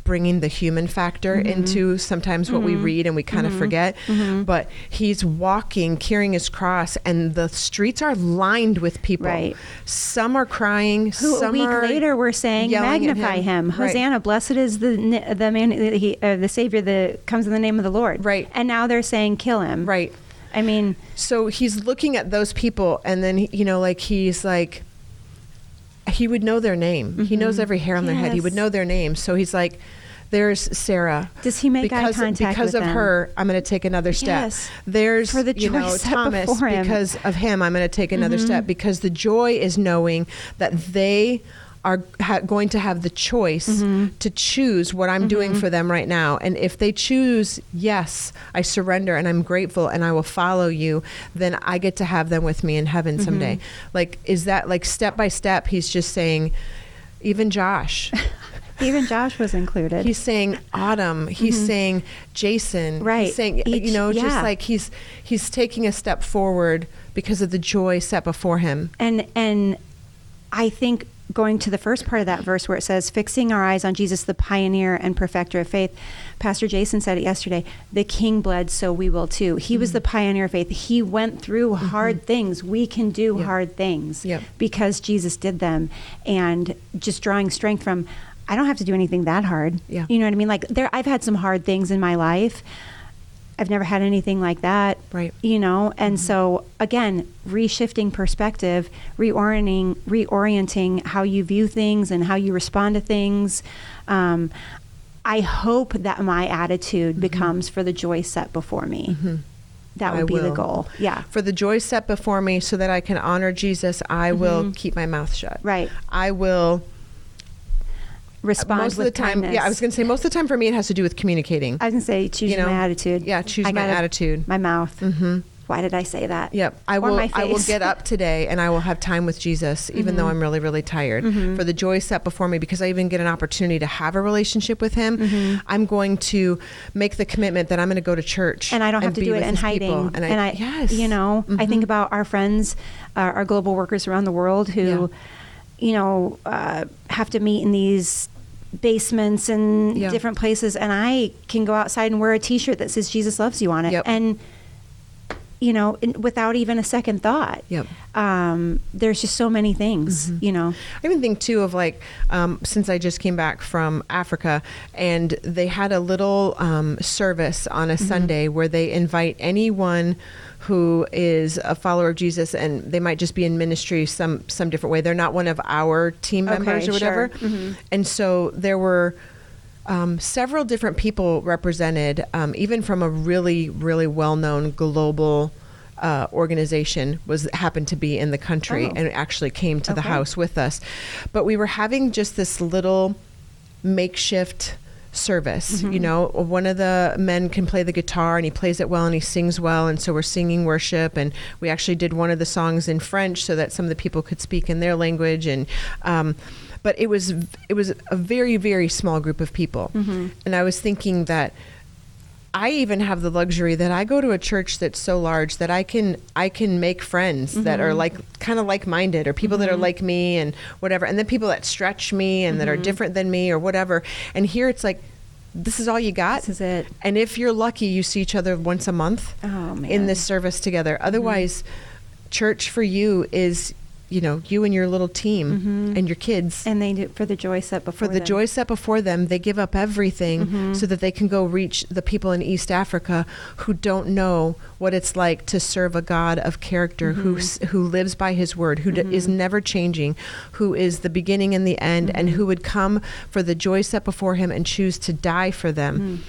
bringing the human factor into sometimes what we read and we kind of forget. But he's walking, carrying his cross, and the streets are lined with people. Right. Some are crying. Some a week later we're saying, magnify him. Hosanna, blessed is the man, the Savior that comes in the name of the Lord. Right. And now they're saying, kill him. Right. I mean, so he's looking at those people, and then, you know, like, he's like, he would know their name. He knows every hair on their head. He would know their name. So he's like, there's Sarah. Does he make eye contact because with of them? her, I'm going to take another step. Yes. There's, For the joy you know, set Thomas, before him. because of him, I'm going to take another step, because the joy is knowing that they are going to have the choice to choose what I'm doing for them right now. And if they choose, yes, I surrender and I'm grateful and I will follow you, then I get to have them with me in heaven someday. Like, is that like step by step? He's just saying, even Josh. Even Josh was included. He's saying Autumn. He's saying Jason. Right. He's saying, you know, just like he's taking a step forward because of the joy set before him. And I think going to the first part of that verse where it says, fixing our eyes on Jesus, the pioneer and perfecter of faith. Pastor Jason said it yesterday, the king bled, so we will too. He was the pioneer of faith. He went through hard things. We can do hard things because Jesus did them. And just drawing strength from, I don't have to do anything that hard. Yeah. You know what I mean? Like, I've had some hard things in my life. I've never had anything like that. Right. You know? And so, again, reshifting perspective, reorienting how you view things and how you respond to things. I hope that my attitude becomes for the joy set before me. That would be the goal. Yeah. For the joy set before me so that I can honor Jesus, I will keep my mouth shut. Right. I will respond most with of the time. kindness. Yeah, I was going to say most of the time for me it has to do with communicating. I was going to say choose my attitude. Yeah, choose my attitude. My mouth. Why did I say that? Yep. I will get up today and I will have time with Jesus, even though I'm really, really tired. For the joy set before me, because I even get an opportunity to have a relationship with him, I'm going to make the commitment that I'm going to go to church. And I don't have to do it in hiding. Yes. You know, I think about our friends, our global workers around the world who, you know, have to meet in these basements and different places. And I can go outside and wear a t-shirt that says Jesus loves you on it. And, you know, without even a second thought. There's just so many things, you know. I even think too of like, since I just came back from Africa, and they had a little service on a Sunday where they invite anyone who is a follower of Jesus, and they might just be in ministry some different way. They're not one of our team members or whatever. And so there were several different people represented, even from a really, really well-known global organization happened to be in the country and actually came to the house with us. But we were having just this little makeshift service. You know, one of the men can play the guitar and he plays it well and he sings well, and so we're singing worship, and we actually did one of the songs in French so that some of the people could speak in their language. And but it was a very, very small group of people. And I was thinking that I even have the luxury that I go to a church that's so large that I can make friends that are kind of like-minded, or people that are like me and whatever, and then people that stretch me and that are different than me or whatever. And here it's like, this is all you got. This is it. And if you're lucky, you see each other once a month in this service together. Otherwise, church for you is you and your little team and your kids. And they do for the joy set before them. For the joy set before them, they give up everything so that they can go reach the people in East Africa who don't know what it's like to serve a God of character, who lives by his word, who is never changing, who is the beginning and the end, and who would come for the joy set before him and choose to die for them.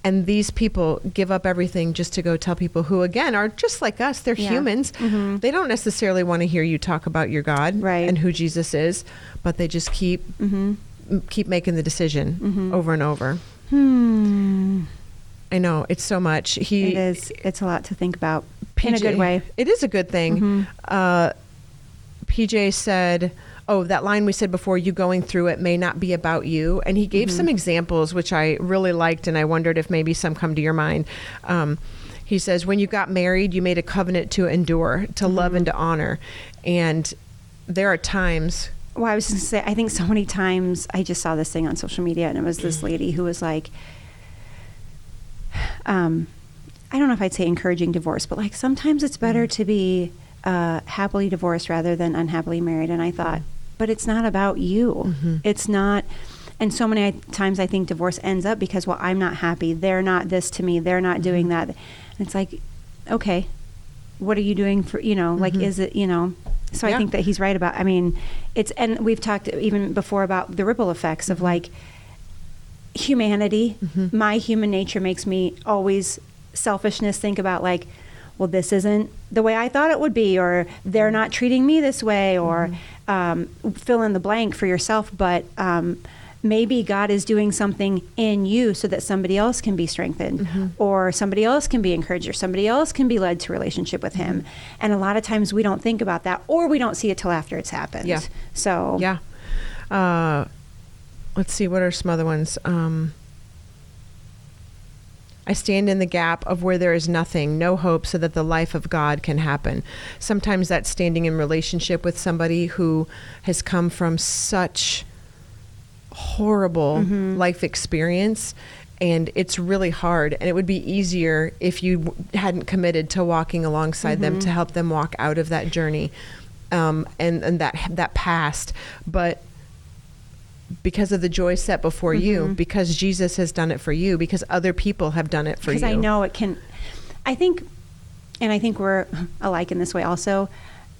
And these people give up everything just to go tell people who, again, are just like us. They're humans. They don't necessarily want to hear you talk about your God and who Jesus is, but they just keep making the decision over and over. I know. It's so much. It is. It's a lot to think about in a good way. It is a good thing. PJ said, that line we said before, you going through it may not be about you. And he gave some examples, which I really liked, and I wondered if maybe some come to your mind. He says, when you got married, you made a covenant to endure, to love and to honor. And there are times... Well, I was going to say, I think so many times, I just saw this thing on social media, and it was this lady who was like, I don't know if I'd say encouraging divorce, but like sometimes it's better to be happily divorced rather than unhappily married. And I thought... But it's not about you. It's not. And so many times I think divorce ends up because, well, I'm not happy. They're not this to me. They're not doing that. And it's like, okay, what are you doing for, like, is it, so I think that he's right about, and we've talked even before about the ripple effects of like humanity. My human nature makes me always selfishness think about like, well, this isn't the way I thought it would be, or they're not treating me this way, or fill in the blank for yourself. But maybe God is doing something in you so that somebody else can be strengthened, or somebody else can be encouraged, or somebody else can be led to relationship with him. And a lot of times we don't think about that, or we don't see it till after it's happened. Yeah. So. Yeah. Let's see, what are some other ones? I stand in the gap of where there is nothing, no hope, so that the life of God can happen. Sometimes that's standing in relationship with somebody who has come from such horrible life experience, and it's really hard. And it would be easier if you hadn't committed to walking alongside them to help them walk out of that journey and that past. But because of the joy set before you, because Jesus has done it for you, because other people have done it for you. Because I know it can, I think we're alike in this way also.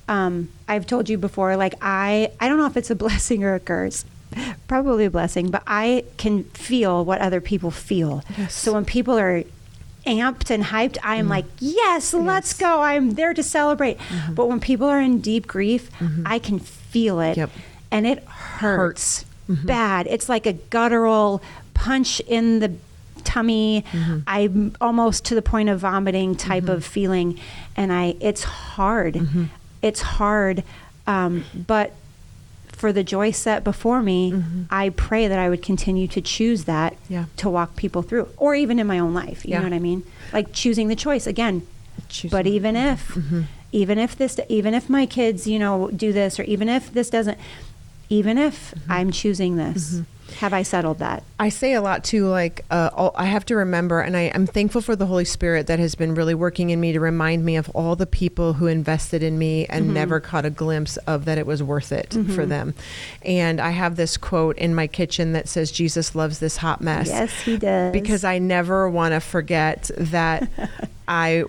I've told you before, like I don't know if it's a blessing or a curse, probably a blessing, but I can feel what other people feel. Yes. So when people are amped and hyped, I am like, yes, let's go. I'm there to celebrate. But when people are in deep grief, I can feel it. And it hurts. Bad. It's like a guttural punch in the tummy. I'm almost to the point of vomiting type of feeling. And it's hard. It's hard. But for the joy set before me, I pray that I would continue to choose that to walk people through, or even in my own life. You know what I mean? Like choosing the choice again. But even if my kids, do this, or even if this doesn't, even if I'm choosing this, have I settled that? I say a lot too, like, I have to remember, and I'm thankful for the Holy Spirit that has been really working in me to remind me of all the people who invested in me and never caught a glimpse of that it was worth it for them. And I have this quote in my kitchen that says, Jesus loves this hot mess. Yes, he does. Because I never want to forget that I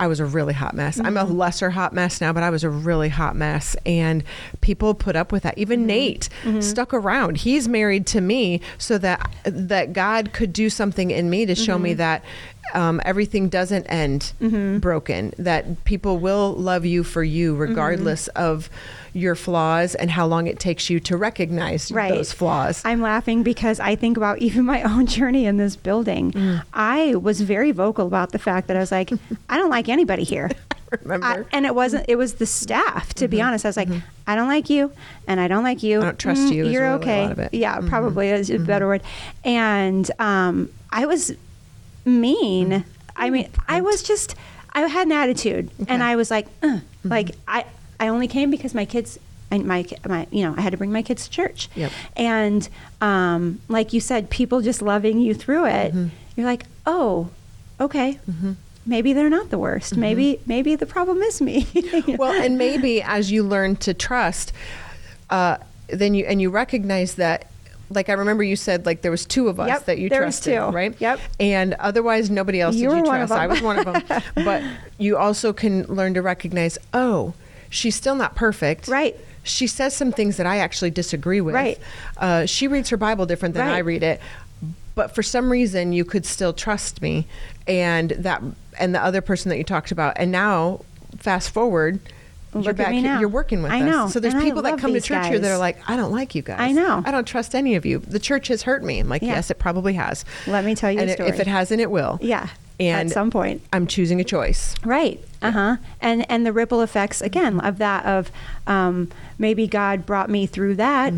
was a really hot mess. I'm a lesser hot mess now, but I was a really hot mess. And people put up with that. Even Nate stuck around. He's married to me so that God could do something in me to show me that everything doesn't end broken, that people will love you for you regardless of your flaws and how long it takes you to recognize those flaws. I'm laughing because I think about even my own journey in this building. I was very vocal about the fact that I was like, I don't like anybody here. Remember? And it was the staff, to be honest. I was like, I don't like you, and I don't like you. I don't trust you. You're really okay. A lot of it. Yeah, probably is a better word. And I was mean. I mean, I had an attitude, and I was like, like I only came because my kids and my I had to bring my kids to church. Yep. And like you said, people just loving you through it. You're like, oh, okay. maybe they're not the worst. Maybe the problem is me. Well, and maybe as you learn to trust, then you recognize that, like, I remember you said, like, there was two of us that you trusted, right? Yep. And otherwise nobody else did you trust. I was one of them. But you also can learn to recognize, oh, she's still not perfect. Right. She says some things that I actually disagree with. Right. She reads her Bible different than I read it. But for some reason you could still trust me, and the other person that you talked about. And now fast forward, you're back here, you're working with us. I know. So there's people that come to church here that are like, I don't like you guys. I know. I don't trust any of you. The church has hurt me. I'm like, yes, it probably has. Let me tell you a story. If it hasn't, it will. Yeah. And at some point. I'm choosing a choice. Right. Yeah. And the ripple effects, again, of that, of maybe God brought me through that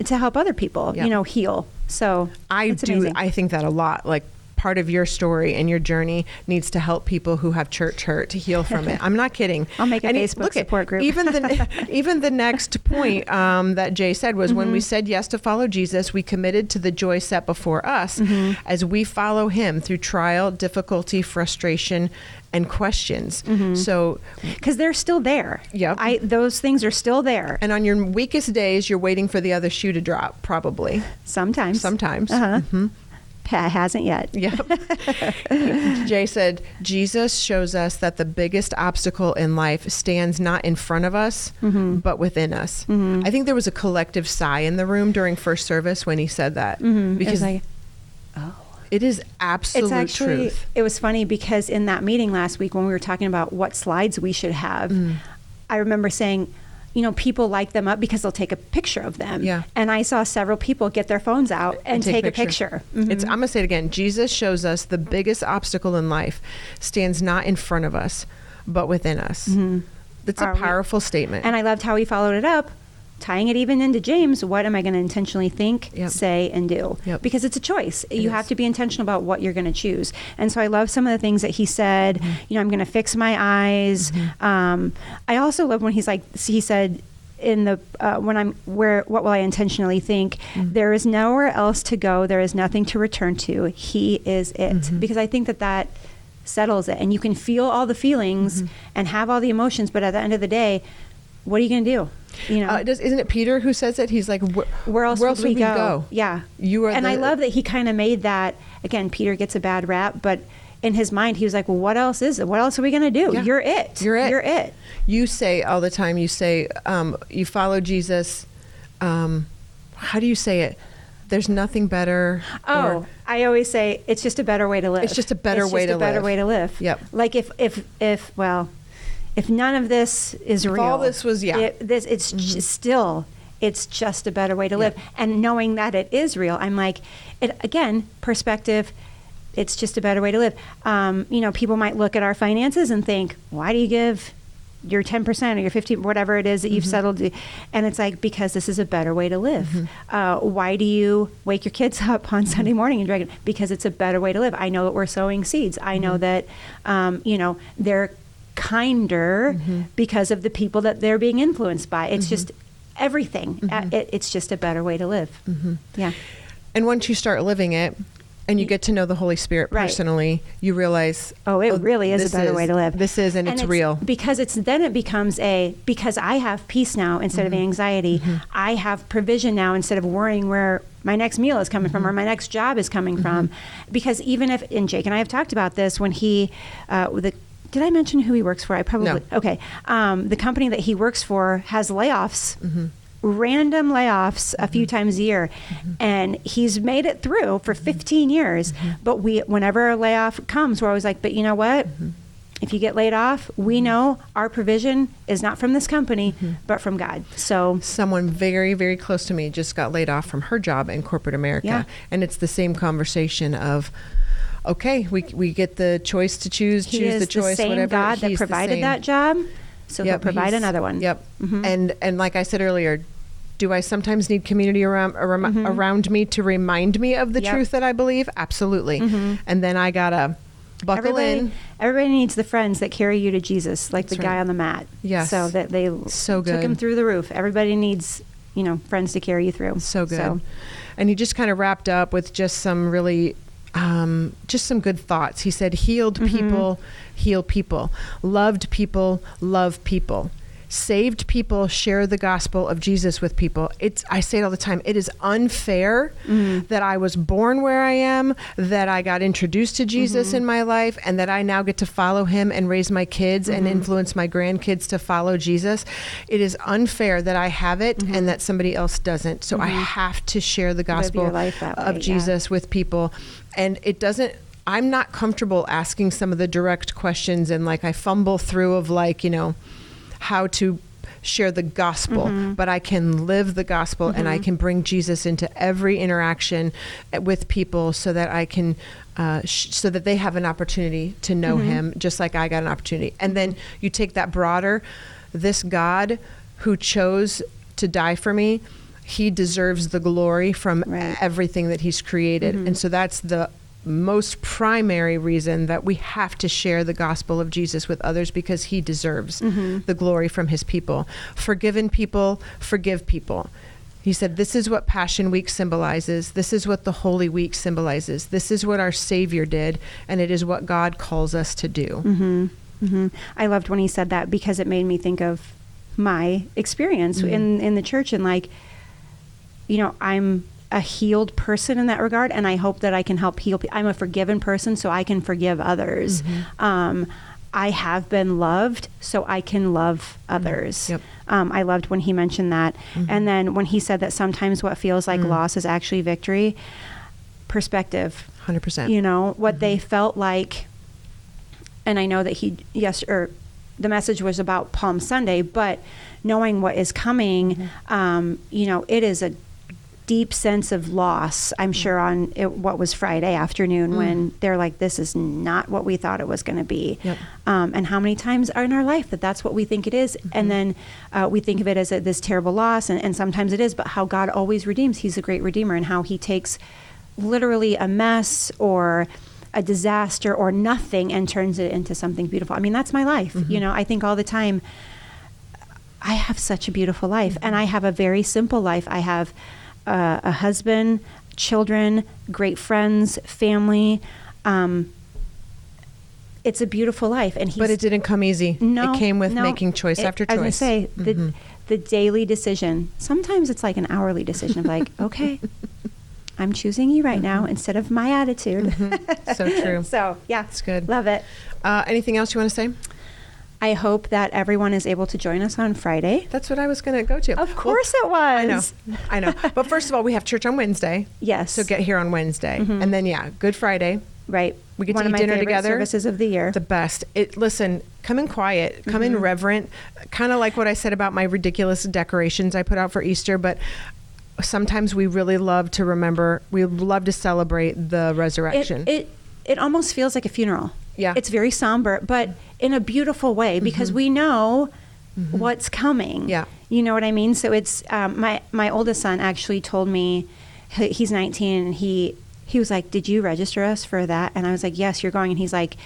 to help other people, heal. So it's amazing. I think that a lot. Like, part of your story and your journey needs to help people who have church hurt to heal from it. I'm not kidding. I'll make a Facebook support group. Even the next point that Jay said was, when we said yes to follow Jesus, we committed to the joy set before us as we follow him through trial, difficulty, frustration, and questions. So, because they're still there. Yeah. Those things are still there. And on your weakest days, you're waiting for the other shoe to drop, probably. Sometimes. Hasn't yet. Yep. Jay said, Jesus shows us that the biggest obstacle in life stands not in front of us, but within us. I think there was a collective sigh in the room during first service when he said that. Because it is absolute truth. It was funny because in that meeting last week when we were talking about what slides we should have, I remember saying, people like them up because they'll take a picture of them. Yeah. And I saw several people get their phones out and take a picture. I'm going to say it again. Jesus shows us the biggest obstacle in life stands not in front of us, but within us. That's a powerful statement. And I loved how he followed it up, tying it even into James. What am I going to intentionally think, say, and do? Because it's a choice. You have to be intentional about what you're going to choose. And so I love some of the things that he said. I'm going to fix my eyes. I also love when he said in the what will I intentionally think? There is nowhere else to go. There is nothing to return to. He is it. Because I think that settles it. And you can feel all the feelings and have all the emotions, but at the end of the day, what are you going to do? Isn't it Peter who says it? He's like, where else would we go? Yeah. I love that he kind of made that, again, Peter gets a bad rap, but in his mind, he was like, well, what else is it? What else are we going to do? Yeah. You're it. You're it. You're it. You say all the time, you follow Jesus. How do you say it? There's nothing better. I always say it's just a better way to live. It's just a better way to live. Better way to live. Yep. Like if none of this is real, all this was, it's just a better way to live. And knowing that it is real, I'm like, again, perspective, it's just a better way to live. People might look at our finances and think, why do you give your 10% or your 15%, whatever it is that you've settled? And it's like, because this is a better way to live. Why do you wake your kids up on Sunday morning and drag it? Because it's a better way to live. I know that we're sowing seeds. I know that, they're kinder because of the people that they're being influenced by. It's just everything. It's just a better way to live. Yeah. And once you start living it and you get to know the Holy Spirit personally, you realize, it really is a better way to live. This is, and it's real. Because then it becomes because I have peace now instead of anxiety. I have provision now instead of worrying where my next meal is coming from or my next job is coming from. Because even if, and Jake and I have talked about this, when he, did I mention who he works for? I probably, no. Okay. The company that he works for has layoffs, random layoffs a few times a year. And he's made it through for 15 years. But whenever a layoff comes, we're always like, but you know what? If you get laid off, we know our provision is not from this company, but from God. So someone very, very close to me just got laid off from her job in corporate America. Yeah. And it's the same conversation of, okay, we get the choice to choose the choice, whatever. He is the same God that provided that job, so he'll provide another one. Yep. And like I said earlier, do I sometimes need community around me to remind me of the truth that I believe? Absolutely. And then I gotta buckle in. Everybody needs the friends that carry you to Jesus, like the guy on the mat. Yes. So that they took him through the roof. Everybody needs, friends to carry you through. So good. And he just kind of wrapped up with just some really just some good thoughts. He said, healed people, heal people. Loved people, love people. Saved people, share the gospel of Jesus with people. I say it all the time. It is unfair that I was born where I am, that I got introduced to Jesus in my life, and that I now get to follow him and raise my kids and influence my grandkids to follow Jesus. It is unfair that I have it and that somebody else doesn't. So I have to share the gospel of Jesus with people. And I'm not comfortable asking some of the direct questions, and like I fumble through of like, how to share the gospel, but I can live the gospel and I can bring Jesus into every interaction with people so that I can, so that they have an opportunity to know him just like I got an opportunity. And then you take that broader, this God who chose to die for me, he deserves the glory from everything that he's created. And so that's the most primary reason that we have to share the gospel of Jesus with others, because he deserves the glory from his people. Forgiven people, forgive people. He said, this is what Passion Week symbolizes. This is what the Holy Week symbolizes. This is what our Savior did, and it is what God calls us to do. I loved when he said that, because it made me think of my experience in the church, and like, I'm a healed person in that regard, and I hope that I can help heal people. I'm a forgiven person, so I can forgive others. I have been loved, so I can love others. I loved when he mentioned that. And then when he said that sometimes what feels like loss is actually victory, perspective. 100%. What they felt like, and I know that the message was about Palm Sunday, but knowing what is coming, it is a deep sense of loss, I'm sure, on what was Friday afternoon when they're like, this is not what we thought it was going to be. And how many times are in our life that's what we think it is. And then we think of it as this terrible loss, and sometimes it is, but how God always redeems. He's a great redeemer, and how he takes literally a mess or a disaster or nothing and turns it into something beautiful. I mean, that's my life. I think all the time, I have such a beautiful life, and I have a very simple life. I have a husband, children, great friends, family. It's a beautiful life, but it didn't come easy. No, it came with making choice after choice. I was going to say the daily decision. Sometimes it's like an hourly decision of like, okay, I'm choosing you right now instead of my attitude. So true. So yeah, it's good. Love it. Anything else you want to say? I hope that everyone is able to join us on Friday. That's what I was going to go to. Of course it was. I know. But first of all, we have church on Wednesday. Yes. So get here on Wednesday. And then, Good Friday. Right. We get One to of eat my dinner favorite together. Services of the year. The best. Listen, come in quiet, come in reverent, kind of like what I said about my ridiculous decorations I put out for Easter, but sometimes we really love to remember, we love to celebrate the resurrection. It almost feels like a funeral. Yeah. It's very somber, but in a beautiful way, because we know what's coming. Yeah. You know what I mean? So it's, my oldest son actually told me, he's 19, and he was like, did you register us for that? And I was like, yes, you're going. And he's like,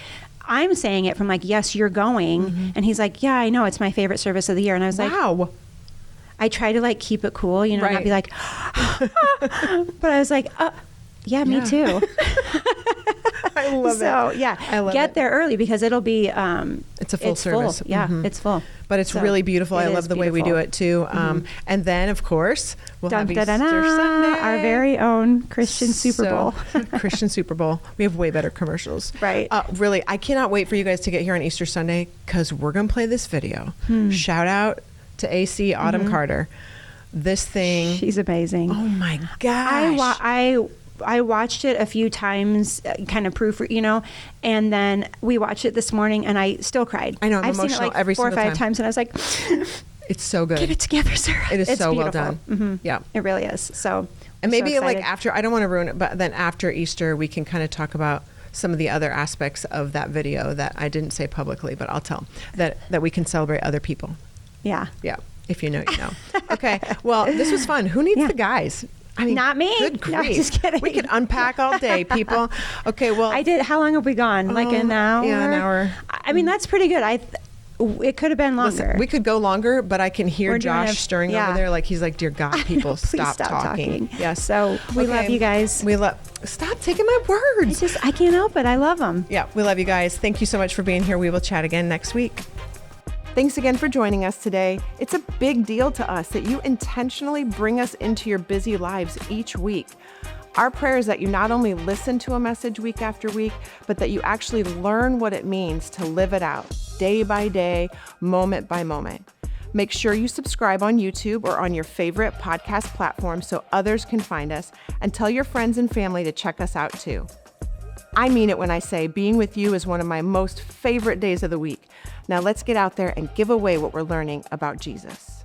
I'm saying it from like, yes, you're going. And he's like, yeah, I know, it's my favorite service of the year. And I was like, wow. I try to like keep it cool, not be like, but I was like, yeah, me too. I love it. So yeah, I love get it. there early, because it'll be, it's a full service. Full. Yeah, it's full. But it's really beautiful. I love the way we do it too. And then of course, we'll have Easter Sunday. Our very own Christian Super Bowl. Christian Super Bowl. We have way better commercials. Right. Really, I cannot wait for you guys to get here on Easter Sunday, because we're going to play this video. Shout out to AC Autumn Carter. This thing. She's amazing. Oh my gosh. I watched it a few times, kind of and then we watched it this morning, and I still cried. I know, I'm I've emotional seen it like every 4 or single 5 times, and I was like, it's so good. Get it together, Sarah. It is it's so beautiful. well done. Yeah. It really is. So, and maybe like after, I don't want to ruin it, but then after Easter, we can kind of talk about some of the other aspects of that video that I didn't say publicly, but I'll tell that we can celebrate other people. Yeah. Yeah. If you know, you know. Okay. Well, this was fun. Who needs the guys? I mean, not me. Good grief. No, just kidding. We could unpack all day, people. Okay, well. I did. How long have we gone? Like an hour? Yeah, an hour. I mean, that's pretty good. It could have been longer. Listen, we could go longer, but I can hear Josh stirring over there. Like he's like, dear God, people, stop talking. Yes. So we love you guys. Stop taking my words. I can't help it. I love them. Yeah, we love you guys. Thank you so much for being here. We will chat again next week. Thanks again for joining us today. It's a big deal to us that you intentionally bring us into your busy lives each week. Our prayer is that you not only listen to a message week after week, but that you actually learn what it means to live it out day by day, moment by moment. Make sure you subscribe on YouTube or on your favorite podcast platform so others can find us, and tell your friends and family to check us out too. I mean it when I say being with you is one of my most favorite days of the week. Now let's get out there and give away what we're learning about Jesus.